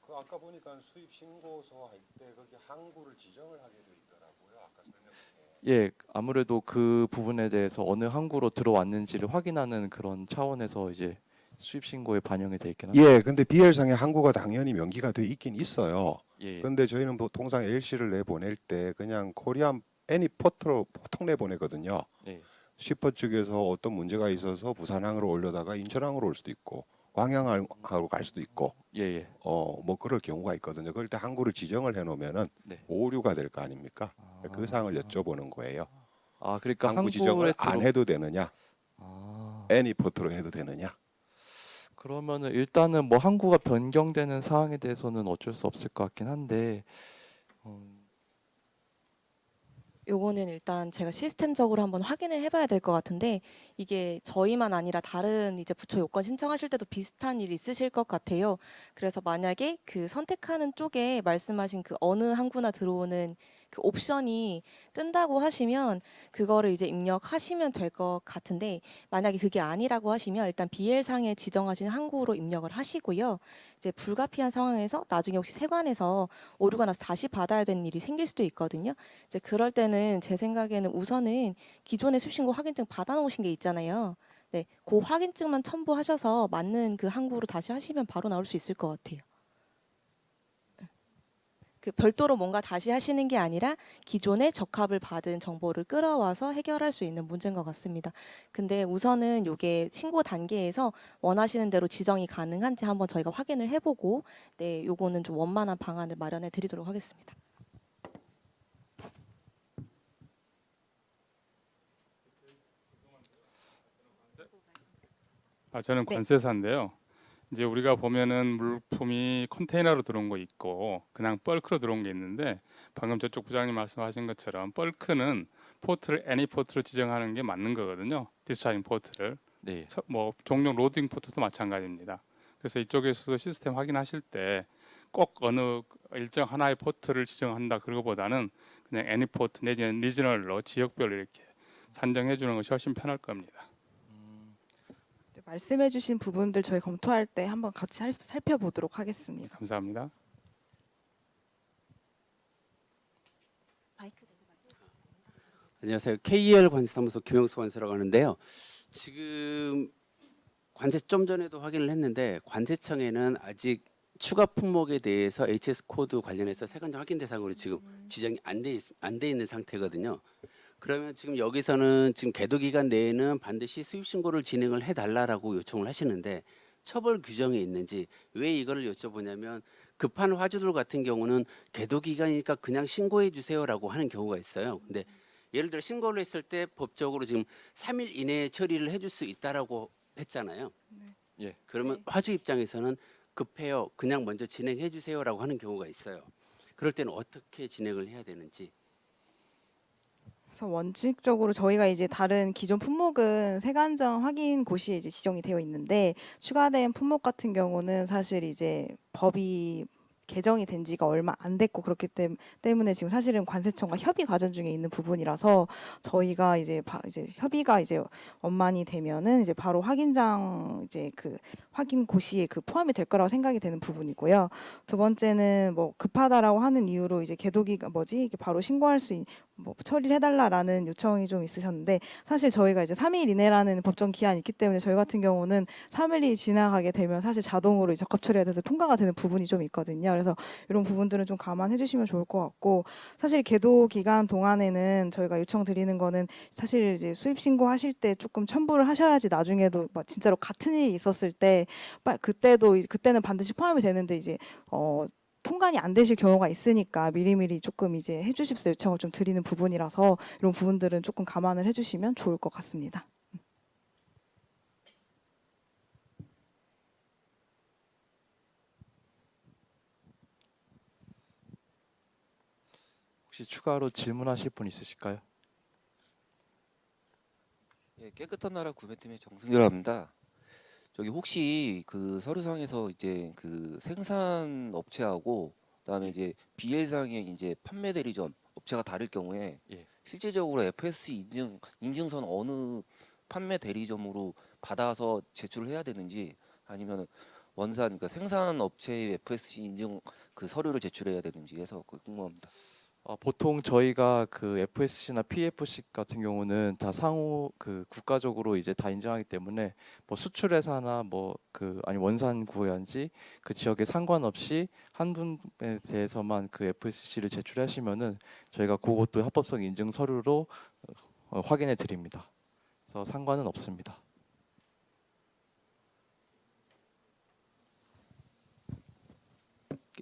그 아까 보니까 수입 신고서 할 때 거기 항구를 지정을 하게 돼 있더라고요. 아까 설명 중에. 예, 아무래도 그 부분에 대해서 어느 항구로 들어왔는지를 확인하는 그런 차원에서 이제 수입 신고에 반영이 돼 있긴 합니다. 예, 근데 BL상의 항구가 당연히 명기가 돼 있긴 있어요. 예. 근데 저희는 통상 LC를 내보낼 때 그냥 코리안 애니포트로 보통 내보내거든요. 예. 시퍼 측에서 어떤 문제가 있어서 부산항으로 올려다가 인천항으로 올 수도 있고 광양항으로 갈 수도 있고 예, 예. 뭐 그럴 경우가 있거든요. 그럴 때 항구를 지정을 해놓으면은 네. 오류가 될 거 아닙니까? 아, 그 사항을 여쭤보는 거예요. 아, 그러니까 항구 지정을 안 들어- 해도 되느냐, 아, 애니포트로 해도 되느냐. 그러면은 일단은 뭐 항구가 변경되는 사항에 대해서는 어쩔 수 없을 것 같긴 한데, 요거는 일단 제가 시스템적으로 한번 확인을 해봐야 될 것 같은데 이게 저희만 아니라 다른 이제 부처 요건 신청하실 때도 비슷한 일이 있으실 것 같아요. 그래서 만약에 그 선택하는 쪽에 말씀하신 그 어느 항구나 들어오는 그 옵션이 뜬다고 하시면 그거를 이제 입력하시면 될 것 같은데 만약에 그게 아니라고 하시면 일단 BL상에 지정하신 항구로 입력을 하시고요. 이제 불가피한 상황에서 나중에 혹시 세관에서 오류가 나서 다시 받아야 되는 일이 생길 수도 있거든요. 이제 그럴 때는 제 생각에는 우선은 기존의 수신고 확인증 받아놓으신 게 있잖아요. 네, 그 확인증만 첨부하셔서 맞는 그 항구로 다시 하시면 바로 나올 수 있을 것 같아요. 그 별도로 뭔가 다시 하시는 게 아니라 기존에 적합을 받은 정보를 끌어와서 해결할 수 있는 문제인 것 같습니다. 근데 우선은 이게 신고 단계에서 원하시는 대로 지정이 가능한지 한번 저희가 확인을 해보고 네, 요거는 좀 원만한 방안을 마련해 드리도록 하겠습니다. 저는 네. 관세사인데요. 이제 우리가 보면은 물품이 컨테이너로 들어온 거 있고 그냥 벌크로 들어온 게 있는데 방금 저쪽 부장님 말씀하신 것처럼 벌크는 포트를 애니 포트로 지정하는 게 맞는 거거든요. 디스차징 포트를. 네. 뭐 종종 로딩 포트도 마찬가지입니다. 그래서 이쪽에서도 시스템 확인하실 때 꼭 어느 일정 하나의 포트를 지정한다 그거보다는 그냥 애니 포트 내지는 리저널로 지역별로 이렇게 산정해 주는 것이 훨씬 편할 겁니다. 네, 말씀해주신 부분들 저희 검토할 때 한번 같이 살펴보도록 하겠습니다. 감사합니다. 안녕하세요. KEL 관세사무소 김영수 관세라고 하는데요. 지금 관세 좀 전에도 확인을 했는데 관세청에는 아직 추가 품목에 대해서 HS 코드 관련해서 세관적 확인 대상으로 지금 지정이 안 돼 있는 상태거든요. 그러면 지금 여기서는 지금 계도 기간 내에는 반드시 수입 신고를 진행을 해달라라고 요청을 하시는데 처벌 규정이 있는지 왜 이거를 여쭤보냐면 급한 화주들 같은 경우는 계도 기간이니까 그냥 신고해 주세요라고 하는 경우가 있어요. 근데 예를 들어 신고를 했을 때 법적으로 지금 3일 이내에 처리를 해줄 수 있다라고 했잖아요. 예. 그러면 화주 입장에서는 급해요. 그냥 먼저 진행해 주세요라고 하는 경우가 있어요. 그럴 때는 어떻게 진행을 해야 되는지. 그래서 원칙적으로 저희가 이제 다른 기존 품목은 세관정 확인 고시에 이제 지정이 되어 있는데 추가된 품목 같은 경우는 사실 이제 법이 개정이 된 지가 얼마 안 됐고 그렇기 때문에 지금 사실은 관세청과 협의 과정 중에 있는 부분이라서 저희가 이제 협의가 이제 원만이 되면은 이제 바로 확인장 이제 그 확인 고시에 그 포함이 될 거라고 생각이 되는 부분이고요. 두 번째는 뭐 급하다라고 하는 이유로 이제 계도기가 이게 바로 신고할 수 뭐 처리를 해달라라는 요청이 좀 있으셨는데 사실 저희가 이제 3일 이내라는 법정 기한이 있기 때문에 저희 같은 경우는 3일이 지나가게 되면 사실 자동으로 적합 처리가 돼서 통과가 되는 부분이 좀 있거든요. 그래서 이런 부분들은 좀 감안해 주시면 좋을 것 같고 사실 계도 기간 동안에는 저희가 요청드리는 거는 사실 이제 수입 신고하실 때 조금 첨부를 하셔야지 나중에도 막 진짜로 같은 일이 있었을 때 그때는 반드시 포함이 되는데 이제 통관이 안 되실 경우가 있으니까 미리미리 조금 이제 해주십사 요청을 좀 드리는 부분이라서 이런 부분들은 조금 감안을 해주시면 좋을 것 같습니다. 혹시 추가로 질문하실 분 있으실까요? 예, 깨끗한 나라 구매팀의 정승열입니다. 저기 혹시 그 서류상에서 이제 그 생산 업체하고 그다음에 이제 BL상의 이제 판매 대리점 업체가 다를 경우에 예. 실제적으로 FSC 인증선 어느 판매 대리점으로 받아서 제출을 해야 되는지 아니면 원산 그러니까 생산 업체의 FSC 인증 그 서류를 제출해야 되는지 해서 궁금합니다. 보통 저희가 그 FSC나 PFC 같은 경우는 다 상호 그 국가적으로 이제 다 인정하기 때문에 뭐 수출회사나 뭐 그 아니 원산 구호연지 그 지역에 상관없이 한 분에 대해서만 그 FSC를 제출하시면은 저희가 그것도 합법성 인증 서류로 확인해 드립니다. 그래서 상관은 없습니다.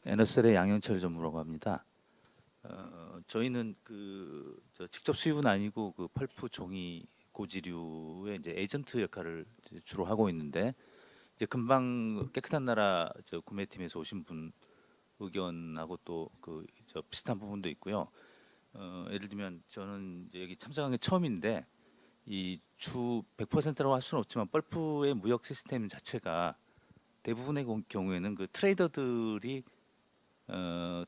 NSL의 양영철 전무라고 합니다. 저희는 직접 수입은 아니고 그 펄프 종이 고지류의 이제 에이전트 역할을 이제 주로 하고 있는데 이제 금방 깨끗한 나라 구매팀에서 오신 분 의견하고 또 비슷한 부분도 있고요. 예를 들면 저는 이제 여기 참석한 게 처음인데 이 주 100%라고 할 수는 없지만 펄프의 무역 시스템 자체가 대부분의 경우에는 그 트레이더들이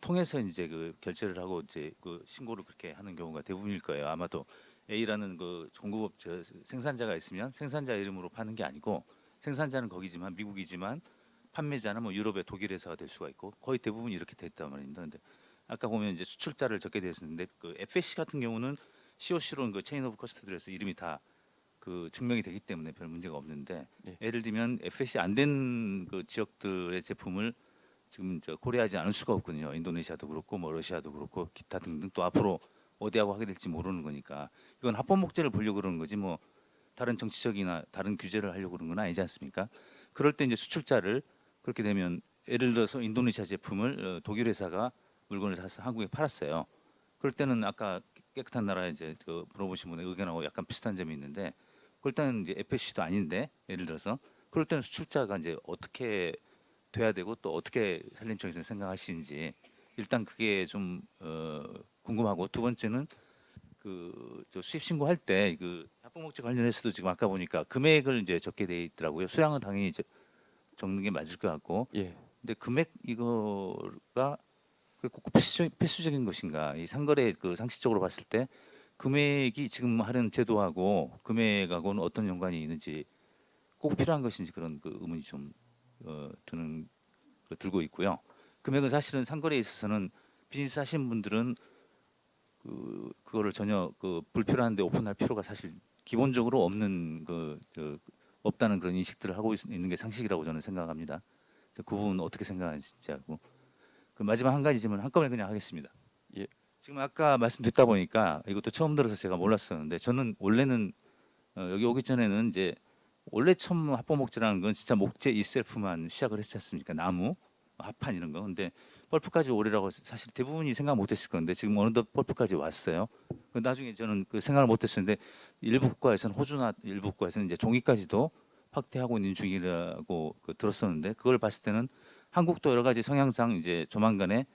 통해서 이제 그 결제를 하고 이제 그 신고를 그렇게 하는 경우가 대부분일 거예요. 아마도 A라는 그 공급업 생산자가 있으면 생산자 이름으로 파는 게 아니고 생산자는 거기지만 미국이지만 판매자는 뭐 유럽의 독일 회사가 될 수가 있고 거의 대부분 이렇게 돼 있단 말입니다. 근데 아까 보면 이제 수출자를 적게 되어 있는데 그 FSC 같은 경우는 COC로는 그 체인 오브 커스터디에서 이름이 다 그 증명이 되기 때문에 별 문제가 없는데 예를 들면 FSC 안 된 그 지역들의 제품을 지금 고려하지 않을 수가 없거든요. 인도네시아도 그렇고 뭐 러시아도 그렇고 기타 등등 또 앞으로 어디하고 하게 될지 모르는 거니까 이건 합법 목재를 보려고 그러는 거지 뭐 다른 정치적이나 다른 규제를 하려고 그러는 건 아니지 않습니까? 그럴 때 이제 수출자를 그렇게 되면 예를 들어서 인도네시아 제품을 독일 회사가 물건을 사서 한국에 팔았어요. 그럴 때는 아까 깨끗한 나라 이제 물어보신 분의 의견하고 약간 비슷한 점이 있는데 그럴 때는 이제 FSC도 아닌데 예를 들어서 그럴 때는 수출자가 이제 어떻게 돼야 되고 또 어떻게 산림청에서 생각하시는지 일단 그게 좀 궁금하고 두 번째는 수입 신고할 때 그 합법 목재 관련해서도 지금 아까 보니까 금액을 이제 적게 돼 있더라고요. 수량은 당연히 적는 게 맞을 것 같고. 예. 근데 금액 이거가 꼭 필수적인 것인가? 이 상거래 상식적으로 봤을 때 금액이 지금 하는 제도하고 금액하고는 어떤 연관이 있는지 꼭 필요한 것인지 그런 의문이 좀 들고 있고요. 금액은 사실은 상거래에 있어서는 비즈니스 하시는 분들은 그거를 전혀 불필요한데 오픈할 필요가 사실 기본적으로 없는 없다는 그런 인식들을 하고 있는 게 상식이라고 저는 생각합니다. 그 부분 어떻게 생각하시는지 하고 마지막 한 가지 질문 한꺼번에 그냥 하겠습니다. 예. 지금 아까 말씀 듣다 보니까 이것도 처음 들어서 제가 몰랐었는데 저는 원래는 여기 오기 전에는 이제 원래 처음 합법 목재라는 건 진짜 목재 이셀프만 시작을 했지 않습니까? 나무, 합판 이런 거. 근데 펄프까지 오리라고 사실 대부분이 생각 못했을 건데 지금 어느덧 펄프까지 왔어요. 나중에 저는 생각을 못했었는데 일부 국가에서는 호주나 일부 국가에서는 이제 종이까지도 확대하고 있는 중이라고 들었었는데 그걸 봤을 때는 한국도 여러 가지 성향상 이제 조만간에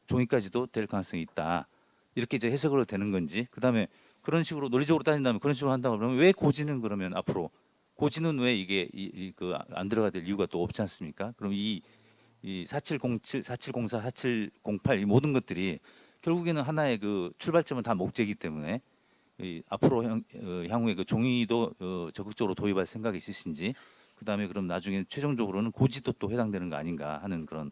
종이까지도 될 가능성이 있다. 이렇게 이제 해석으로 되는 건지 그다음에 그런 식으로 논리적으로 따진다면 그런 식으로 한다고 그러면 왜 고지는 그러면 앞으로 고지는 왜 이게 안 들어가 될 이유가 또 없지 않습니까? 그럼 이 4707, 4704, 4708 이 모든 것들이 결국에는 하나의 출발점은 다 목재이기 때문에 앞으로 향후에 종이도 적극적으로 도입할 생각이 있으신지 그다음에 그럼 나중에 최종적으로는 고지도 또 해당되는 거 아닌가 하는 그런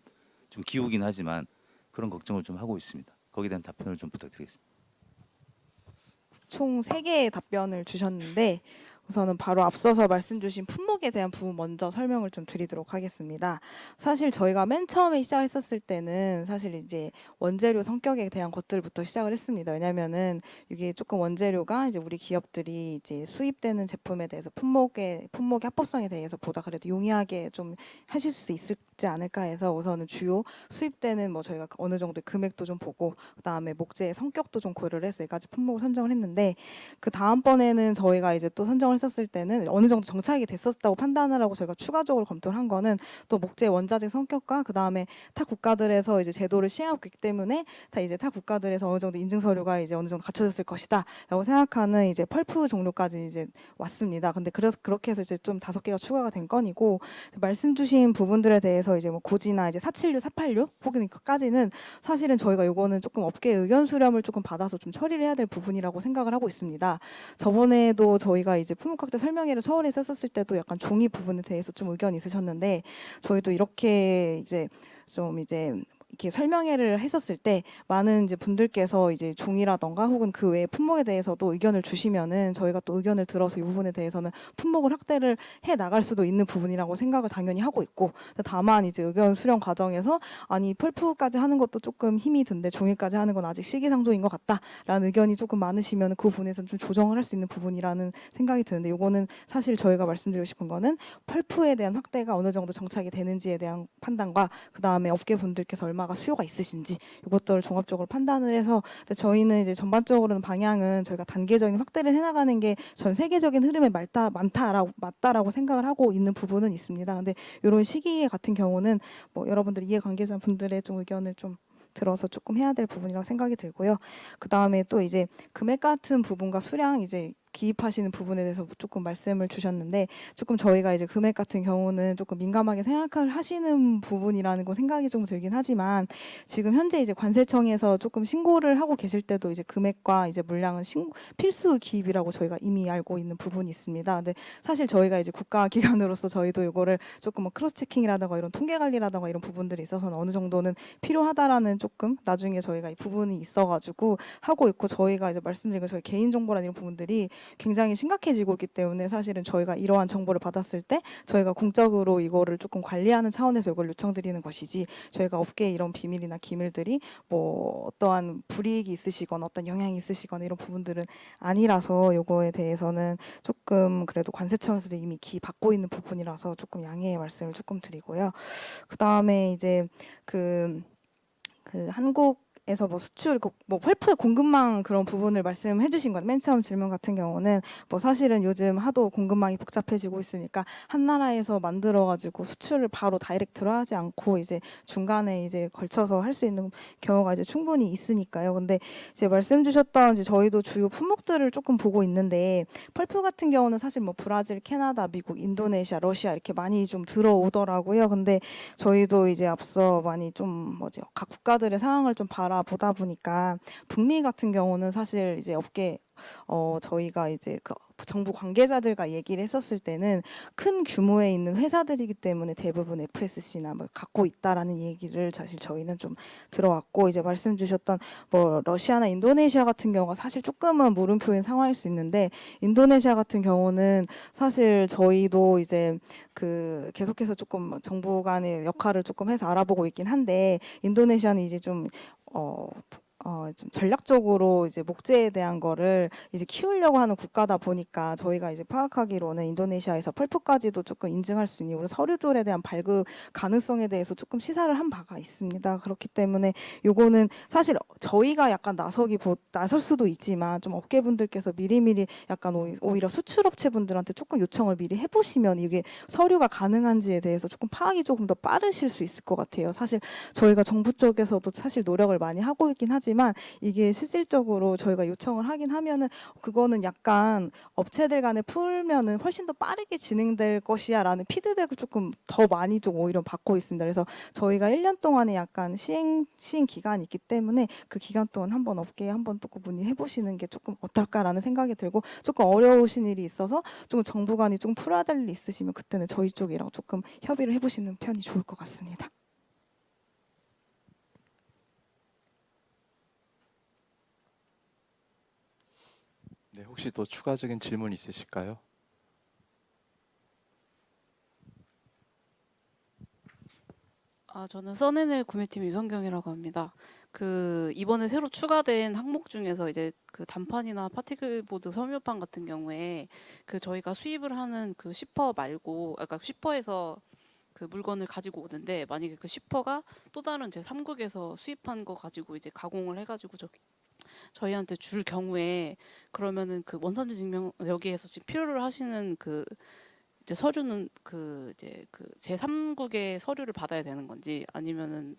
좀 기우긴 하지만 그런 걱정을 좀 하고 있습니다. 거기에 대한 답변을 좀 부탁드리겠습니다. 총 3개의 답변을 주셨는데 우선은 바로 앞서서 말씀 주신 품목에 대한 부분 먼저 설명을 좀 드리도록 하겠습니다. 사실 저희가 맨 처음에 시작했었을 때는 사실 이제 원재료 성격에 대한 것들부터 시작을 했습니다. 왜냐면은 이게 조금 원재료가 이제 우리 기업들이 이제 수입되는 제품에 대해서 품목의 합법성에 대해서 보다 그래도 용이하게 좀 하실 수 있지 않을까 해서 우선은 주요 수입되는 저희가 어느 정도 금액도 좀 보고 그다음에 목재의 성격도 좀 고려를 해서 4가지 품목을 선정을 했는데 그 다음번에는 저희가 이제 또 선정을 했었을 때는 어느 정도 정착이 됐었다고 판단을 하고 저희가 추가적으로 검토를 한 거는 또 목재 원자재 성격과 그 다음에 타 국가들에서 이제 제도를 시행하고 있기 때문에 타 국가들에서 어느 정도 인증 서류가 이제 어느 정도 갖춰졌을 것이다라고 생각하는 이제 펄프 종류까지 이제 왔습니다. 근데 그래서 그렇게 해서 이제 좀 5개가 추가가 된 건이고 말씀 주신 부분들에 대해서 이제 고지나 이제 476, 486 혹은 이것까지는 사실은 저희가 요거는 조금 업계 의견 수렴을 조금 받아서 좀 처리를 해야 될 부분이라고 생각을 하고 있습니다. 저번에도 저희가 이제 품목학대 설명회를 서울에서 했었을 때도 약간 종이 부분에 대해서 좀 의견이 있으셨는데 저희도 이렇게 이제 이렇게 설명회를 했었을 때 많은 이제 분들께서 이제 종이라던가 혹은 그 외의 품목에 대해서도 의견을 주시면은 저희가 또 의견을 들어서 이 부분에 대해서는 품목을 확대를 해 나갈 수도 있는 부분이라고 생각을 당연히 하고 있고 다만 이제 의견 수렴 과정에서 아니 펄프까지 하는 것도 조금 힘이 든데 종이까지 하는 건 아직 시기상조인 것 같다라는 의견이 조금 많으시면 그 부분에서는 좀 조정을 할 수 있는 부분이라는 생각이 드는데 이거는 사실 저희가 말씀드리고 싶은 거는 펄프에 대한 확대가 어느 정도 정착이 되는지에 대한 판단과 그 다음에 업계 분들께서 얼마 얼마가 수요가 있으신지 이것들을 종합적으로 판단을 해서 근데 저희는 이제 전반적으로는 방향은 저희가 단계적인 확대를 해나가는 게 전 세계적인 흐름에 맞다라고 생각을 하고 있는 부분은 있습니다. 근데 이런 시기 같은 경우는 뭐 여러분들 이해관계자분들의 좀 의견을 좀 들어서 조금 해야 될 부분이라고 생각이 들고요. 그 다음에 또 이제 금액 같은 부분과 수량 이제 기입하시는 부분에 대해서 조금 말씀을 주셨는데 조금 저희가 이제 금액 같은 경우는 조금 민감하게 생각을 하시는 부분이라는 거 생각이 좀 들긴 하지만 지금 현재 이제 관세청에서 조금 신고를 하고 계실 때도 이제 금액과 이제 물량은 필수 기입이라고 저희가 이미 알고 있는 부분이 있습니다. 근데 사실 저희가 이제 국가기관으로서 저희도 이거를 조금 뭐 크로스 체킹이라든가 이런 통계 관리라든가 이런 부분들이 있어서는 어느 정도는 필요하다라는 조금 나중에 저희가 이 부분이 있어가지고 하고 있고 저희가 이제 말씀드린 거 저희 개인 정보라는 이런 부분들이 굉장히 심각해지고 있기 때문에 사실은 저희가 이러한 정보를 받았을 때 저희가 공적으로 이거를 조금 관리하는 차원에서 이걸 요청드리는 것이지 저희가 업계에 이런 비밀이나 기밀들이 뭐 어떠한 불이익이 있으시거나 어떤 영향이 있으시거나 이런 부분들은 아니라서 이거에 대해서는 조금 그래도 관세청에서도 이미 받고 있는 부분이라서 조금 양해의 말씀을 조금 드리고요. 그 다음에 이제 그 한국에서 뭐 수출, 뭐 펄프 공급망 그런 부분을 말씀해 주신 것, 맨 처음 질문 같은 경우는 뭐 사실은 요즘 하도 공급망이 복잡해지고 있으니까 한 나라에서 만들어가지고 수출을 바로 다이렉트로 하지 않고 이제 중간에 이제 걸쳐서 할 수 있는 경우가 이제 충분히 있으니까요. 근데 이제 말씀 주셨던 이제 저희도 주요 품목들을 조금 보고 있는데 펄프 같은 경우는 사실 뭐 브라질, 캐나다, 미국, 인도네시아, 러시아 이렇게 많이 좀 들어오더라고요. 근데 저희도 이제 앞서 많이 좀 각 국가들의 상황을 좀 바라보다 보니까 북미 같은 경우는 사실 이제 업계 저희가 이제 그 정부 관계자들과 얘기를 했었을 때는 큰 규모에 있는 회사들이기 때문에 대부분 FSC나 뭐 갖고 있다라는 얘기를 사실 저희는 좀 들어왔고 이제 말씀 주셨던 뭐 러시아나 인도네시아 같은 경우가 사실 조금은 물음표인 상황일 수 있는데 인도네시아 같은 경우는 사실 저희도 이제 그 계속해서 조금 정부 간의 역할을 조금 해서 알아보고 있긴 한데 인도네시아는 이제 좀 좀 전략적으로 이제 목재에 대한 거를 이제 키우려고 하는 국가다 보니까 저희가 이제 파악하기로는 인도네시아에서 펄프까지도 조금 인증할 수 있는 이런 서류들에 대한 발급 가능성에 대해서 조금 시사를 한 바가 있습니다. 그렇기 때문에 요거는 사실 저희가 약간 나설 수도 있지만 좀 업계분들께서 미리미리 약간 오히려 수출업체분들한테 조금 요청을 미리 해보시면 이게 서류가 가능한지에 대해서 조금 파악이 조금 더 빠르실 수 있을 것 같아요. 사실 저희가 정부 쪽에서도 사실 노력을 많이 하고 있긴 하지만 이게 실질적으로 저희가 요청을 하긴 하면은 그거는 약간 업체들 간에 풀면은 훨씬 더 빠르게 진행될 것이야라는 피드백을 조금 더 많이 좀 오히려 받고 있습니다. 그래서 저희가 1년 동안에 약간 시행 기간이 있기 때문에 그 기간 동안 한번 업계에 한번 또 문의해 보시는 게 조금 어떨까라는 생각이 들고 조금 어려우신 일이 있어서 좀 정부 간이 좀 풀어야 될 일이 있으시면 그때는 저희 쪽이랑 조금 협의를 해보시는 편이 좋을 것 같습니다. 네, 혹시 또 추가적인 질문 있으실까요? 저는 써낸엘 구매팀 유성경이라고 합니다. 이번에 새로 추가된 항목 중에서 이제 그 단판이나 파티클보드 섬유판 같은 경우에 저희가 수입을 하는 그 쉬퍼 말고, 아까 쉬퍼에서 그 물건을 가지고 오는데 만약에 그 쉬퍼가 또 다른 제 3국에서 수입한 거 가지고 이제 가공을 해가지고 저희한테 줄 경우에 그러면은 그 원산지 증명 여기에서 지금 필요로 하시는 이제 서류는 이제 제3국의 서류를 받아야 되는 건지 아니면은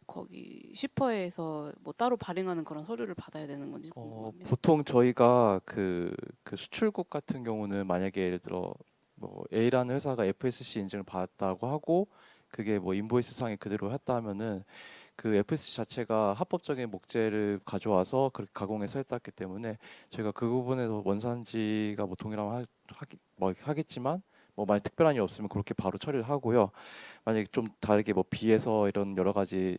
거기 슈퍼에서 뭐 따로 발행하는 그런 서류를 받아야 되는 건지 궁금합니다. 보통 저희가 그 수출국 같은 경우는 만약에 예를 들어 뭐 A라는 회사가 FSC 인증을 받았다고 하고 그게 뭐 인보이스 상에 그대로 했다 하면은 그 FSC 자체가 합법적인 목재를 가져와서 그렇게 가공해서 했다기 때문에 저희가 그 부분에서 원산지가 뭐 동일하면 하겠지만 뭐 만약 특별한 일 없으면 그렇게 바로 처리를 하고요. 만약에 좀 다르게 뭐 B에서 이런 여러 가지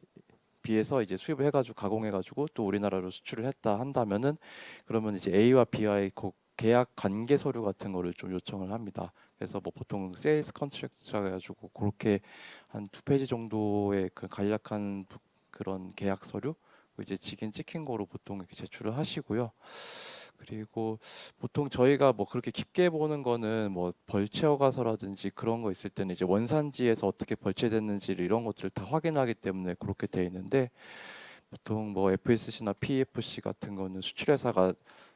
B에서 이제 수입을 해가지고 가공해가지고 또 우리나라로 수출을 했다 한다면은 그러면 이제 A와 B와의 계약 관계 서류 같은 거를 좀 요청을 합니다. 그래서 뭐 보통 세일스 컨트랙트라 해가지고 그렇게 한 2페이지 정도의 그 간략한 그런 계약 서류 이제 찍힌 거로 보통 이렇게 제출을 하시고요. 그리고 보통 저희가 뭐 그렇게 깊게 보는 거는 뭐 벌채어 가서라든지 그런 거 있을 때는 이제 원산지에서 어떻게 벌채됐는지 이런 것들을 다 확인하기 때문에 그렇게 돼 있는데, 보통 뭐 FSC나 PEFC 같은 거는 수출회사가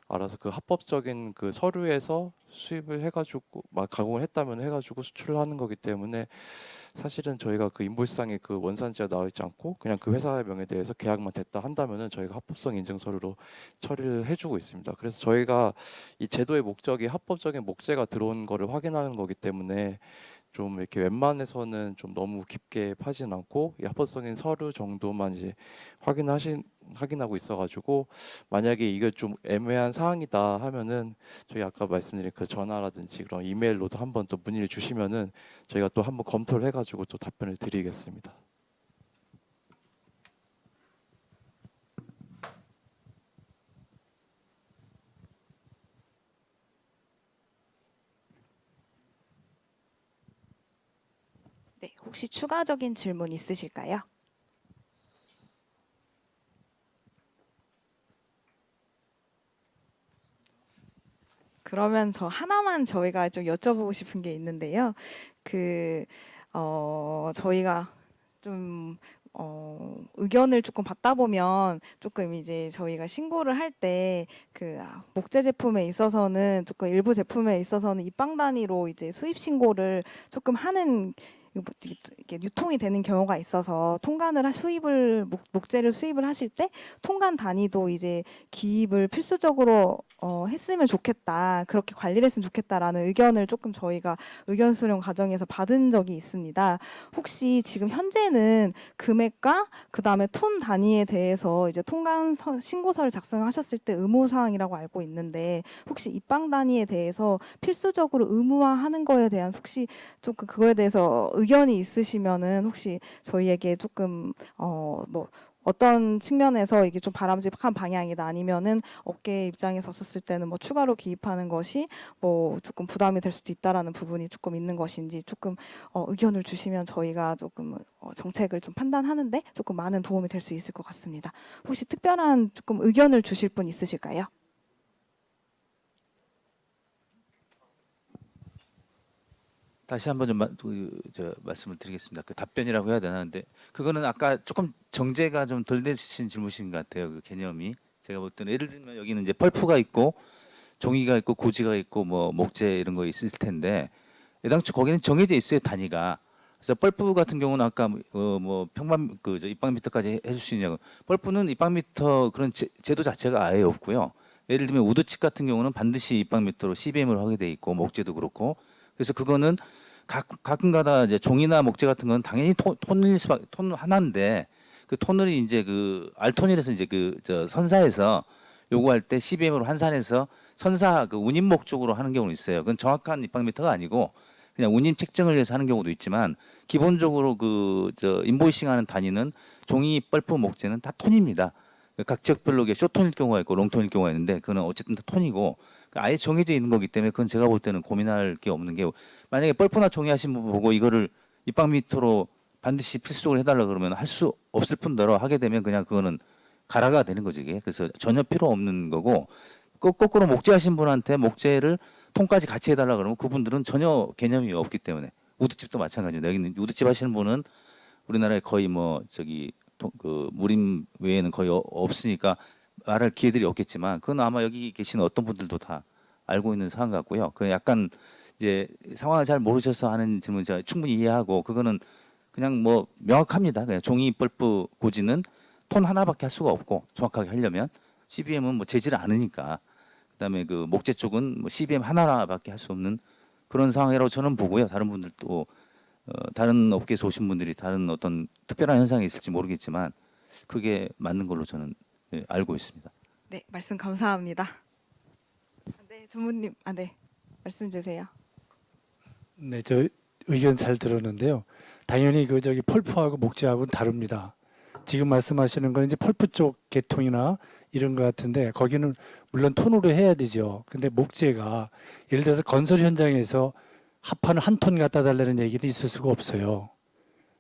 알아서 그 합법적인 그 서류에서 수입을 해가지고 막 가공을 했다면 해가지고 수출을 하는 거기 때문에 사실은 저희가 그 인보이스상에 그 원산지가 나와 있지 않고 그냥 그 회사의 명에 대해서 계약만 됐다 한다면은 저희가 합법성 인증 서류로 처리를 해주고 있습니다. 그래서 저희가 이 제도의 목적이 합법적인 목재가 들어온 거를 확인하는 거기 때문에 좀 이렇게 웬만해서는 좀 너무 깊게 파진 않고 이 합법적인 서류 정도만 이제 확인하고 있어가지고, 만약에 이게 좀 애매한 사항이다 하면은 저희 아까 말씀드린 그 전화라든지 그런 이메일로도 한번 또 문의를 주시면은 저희가 또 한번 검토를 해가지고 또 답변을 드리겠습니다. 네, 혹시 추가적인 질문 있으실까요? 그러면 저 하나만 저희가 좀 여쭤보고 싶은 게 있는데요. 저희가 좀 의견을 조금 받다 보면 조금 이제 저희가 신고를 할 때 그 목재 제품에 있어서는 조금 일부 제품에 있어서는 입방 단위로 이제 수입 신고를 조금 하는 이게 유통이 되는 경우가 있어서 목재를 수입을 하실 때 통관 단위도 이제 기입을 필수적으로 했으면 좋겠다, 그렇게 관리를 했으면 좋겠다라는 의견을 조금 저희가 의견 수렴 과정에서 받은 적이 있습니다. 혹시 지금 현재는 금액과 그 다음에 톤 단위에 대해서 이제 통관 신고서를 작성하셨을 때 의무사항이라고 알고 있는데, 혹시 입방 단위에 대해서 필수적으로 의무화하는 거에 대한 혹시 조금 그거에 대해서 의견이 있으시면은 혹시 저희에게 조금 뭐 어떤 측면에서 이게 좀 바람직한 방향이다, 아니면은 업계 입장에 섰을 때는 뭐 추가로 기입하는 것이 뭐 조금 부담이 될 수도 있다라는 부분이 조금 있는 것인지 조금 의견을 주시면 저희가 조금 정책을 좀 판단하는데 조금 많은 도움이 될 수 있을 것 같습니다. 혹시 특별한 조금 의견을 주실 분 있으실까요? 다시 한번 좀 말씀을 드리겠습니다. 그 답변이라고 해야 되나? 근데 그거는 아까 조금 정제가 좀 덜 되신 질문이신 것 같아요. 그 개념이 제가 볼 때는 예를 들면 여기는 이제 펄프가 있고 종이가 있고 고지가 있고 뭐 목재 이런 거 있을 텐데, 애당초 거기는 정해져 있어요, 단위가. 그래서 펄프 같은 경우는 아까 뭐 평방 입방미터까지 해줄 수 있냐고. 펄프는 입방미터 그런 제도 자체가 아예 없고요. 예를 들면 우드칩 같은 경우는 반드시 입방미터로 CBM으로 하게 돼 있고, 목재도 그렇고. 그래서 그거는 가끔가다 이제 종이나 목재 같은 건 당연히 톤 하나인데, 그 톤을 이제 그 알톤이라서 이제 선사에서 요구할 때 CBM으로 환산해서 선사 그 운임목 쪽으로 하는 경우는 있어요. 그건 정확한 입방미터가 아니고 그냥 운임 책정을 위해서 하는 경우도 있지만, 기본적으로 인보이싱하는 단위는 종이, 펄프, 목재는 다 톤입니다. 각 지역별로 쇼톤일 경우가 있고 롱톤일 경우가 있는데, 그거는 어쨌든 다 톤이고 아예 정해져 있는 거기 때문에 그건 제가 볼 때는 고민할 게 없는 게, 만약에 펄프나 종이 하신 분 보고 이거를 입방미터로 반드시 필수적으로 해달라 그러면 할 수 없을 뿐더러 하게 되면 그냥 그거는 가라가 되는 거죠, 이게. 그래서 전혀 필요 없는 거고, 거꾸로 목재 하신 분한테 목재를 톤까지 같이 해달라 그러면 그분들은 전혀 개념이 없기 때문에. 우드칩도 마찬가지입니다. 여기는 우드칩 하시는 분은 우리나라에 거의 무림 외에는 거의 없으니까 말할 기회들이 없겠지만, 그건 아마 여기 계시는 어떤 분들도 다 알고 있는 사항 같고요. 그 약간 이제 상황을 잘 모르셔서 하는 질문 제가 충분히 이해하고, 그거는 그냥 뭐 명확합니다. 그냥 종이, 펄프, 고지는 톤 하나밖에 할 수가 없고, 정확하게 하려면 CBM은 뭐 재질을 않으니까. 그다음에 그 목재 쪽은 뭐 CBM 하나밖에 할 수 없는 그런 상황이라고 저는 보고요. 다른 분들도 다른 업계에서 오신 분들이 다른 어떤 특별한 현상이 있을지 모르겠지만 그게 맞는 걸로 저는 알고 있습니다. 네, 말씀 감사합니다. 네, 전무님, 네, 말씀 주세요. 네, 저 의견 잘 들었는데요. 당연히 펄프하고 목재하고는 다릅니다. 지금 말씀하시는 건 이제 펄프 쪽 계통이나 이런 것 같은데, 거기는 물론 톤으로 해야 되죠. 근데 목재가 예를 들어서 건설 현장에서 합판을 한 톤 갖다 달라는 얘기는 있을 수가 없어요.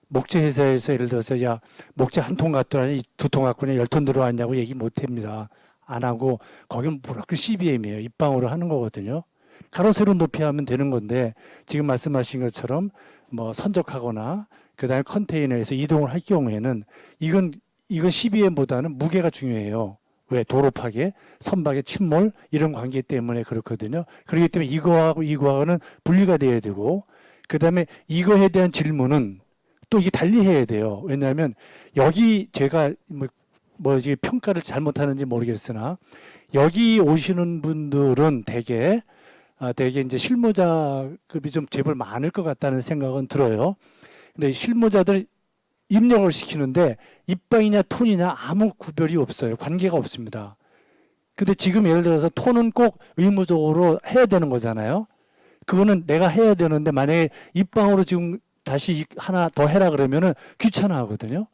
목재 회사에서 예를 들어서 야 목재 한 톤 갖다 왔니, 2톤 갖고 왔냐, 10톤 들어왔냐고 얘기 못 합니다. 안 하고 거기는 무조건 CBM이에요. 입방으로 하는 거거든요. 가로 세로 높이 하면 되는 건데 지금 말씀하신 것처럼 뭐 선적하거나 그다음에 컨테이너에서 이동을 할 경우에는 이건 CBM보다는 무게가 중요해요. 왜? 도로 파괴, 선박의 침몰 이런 관계 때문에 그렇거든요. 그렇기 때문에 이거하고는 분리가 돼야 되고 그다음에 이거에 대한 질문은 또 이게 달리 해야 돼요. 왜냐하면 여기 제가 뭐 이게 평가를 잘못하는지 모르겠으나 여기 오시는 분들은 되게 이제 실무자급이 좀 제법 많을 것 같다는 생각은 들어요. 근데 실무자들 입력을 시키는데 입방이냐 톤이냐 아무 구별이 없어요. 관계가 없습니다. 근데 지금 예를 들어서 톤은 꼭 의무적으로 해야 되는 거잖아요. 그거는 내가 해야 되는데 만약에 입방으로 지금 다시 하나 더 해라 그러면은 귀찮아 하거든요.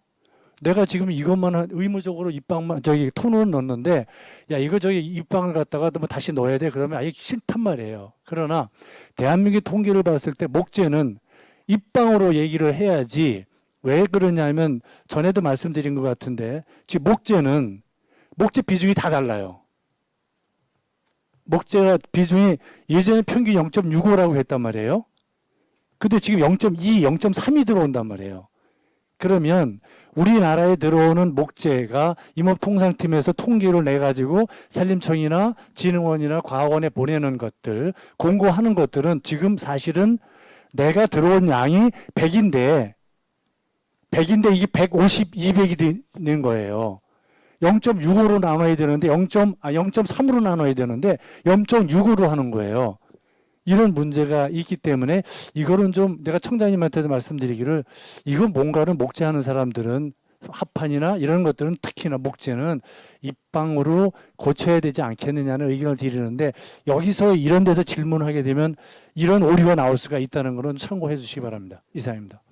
내가 지금 이것만 의무적으로 입방만 톤으로 넣는데 야 이거 입방을 갖다가 뭐 다시 넣어야 돼 그러면 아예 싫단 말이에요. 그러나 대한민국 통계를 봤을 때 목재는 입방으로 얘기를 해야지. 왜 그러냐면 전에도 말씀드린 것 같은데 지금 목재 비중이 다 달라요. 목재가 비중이 예전에 평균 0.65라고 했단 말이에요. 근데 지금 0.2, 0.3이 들어온단 말이에요. 그러면 우리나라에 들어오는 목재가 임업통상팀에서 통계를 내가지고 산림청이나 진흥원이나 과학원에 보내는 것들, 공고하는 것들은 지금 사실은 내가 들어온 양이 100인데 이게 150, 200이 되는 거예요. 0.65로 나눠야 되는데 0.3으로 나눠야 되는데 0.65로 하는 거예요. 이런 문제가 있기 때문에 이거는 좀 내가 청장님한테도 말씀드리기를 이건 뭔가를 목재하는 사람들은 합판이나 이런 것들은 특히나 목재는 입방으로 고쳐야 되지 않겠느냐는 의견을 드리는데 여기서 이런 데서 질문하게 되면 이런 오류가 나올 수가 있다는 것은 참고해 주시기 바랍니다. 이상입니다.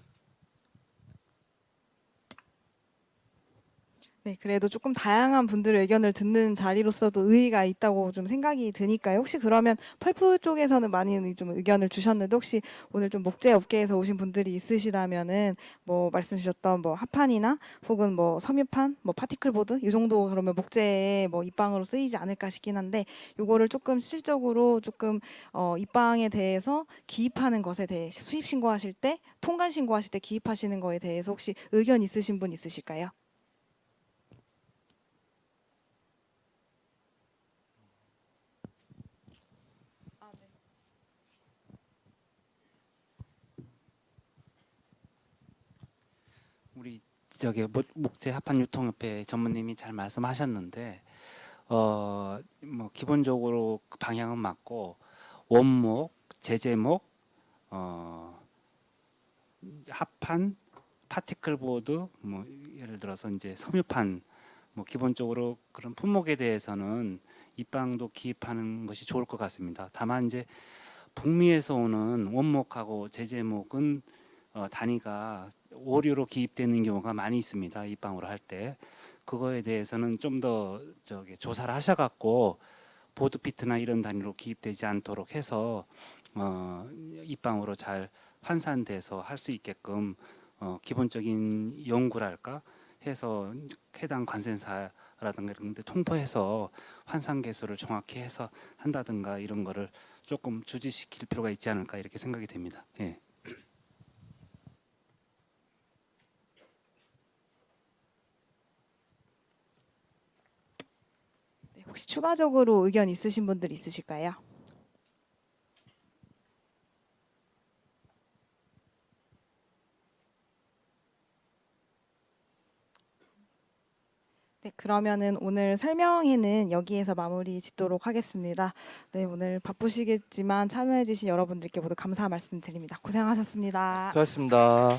네, 그래도 조금 다양한 분들의 의견을 듣는 자리로서도 의의가 있다고 좀 생각이 드니까요. 혹시 그러면 펄프 쪽에서는 많이 좀 의견을 주셨는데 혹시 오늘 좀 목재 업계에서 오신 분들이 있으시다면은 뭐 말씀 주셨던 뭐 합판이나 혹은 뭐 섬유판, 뭐 파티클보드 이 정도 그러면 목재에 뭐 입방으로 쓰이지 않을까 싶긴 한데 요거를 조금 실질적으로 조금 입방에 대해서 기입하는 것에 대해 수입 신고하실 때, 통관 신고하실 때 기입하시는 거에 대해서 혹시 의견 있으신 분 있으실까요? 우리 목재 합판 유통협회 전무님이 잘 말씀하셨는데 뭐 기본적으로 그 방향은 맞고 원목, 제재목, 합판, 파티클보드, 뭐 예를 들어서 이제 섬유판, 뭐 기본적으로 그런 품목에 대해서는 입방도 기입하는 것이 좋을 것 같습니다. 다만 이제 북미에서 오는 원목하고 제재목은 단위가 오류로 기입되는 경우가 많이 있습니다. 입방으로 할 때 그거에 대해서는 좀 더 조사를 하셔갖고 보드피트나 이런 단위로 기입되지 않도록 해서 입방으로 잘 환산돼서 할 수 있게끔 기본적인 연구랄까 해서 해당 관세사라든가 이런 데 통보해서 환산 개수를 정확히 해서 한다든가 이런 거를 조금 주지시킬 필요가 있지 않을까 이렇게 생각이 됩니다. 예. 혹시 추가적으로 의견 있으신 분들 있으실까요? 네, 그러면은 오늘 설명회는 여기에서 마무리 짓도록 하겠습니다. 네, 오늘 바쁘시겠지만 참여해주신 여러분들께 모두 감사 말씀드립니다. 고생하셨습니다. 수고하셨습니다.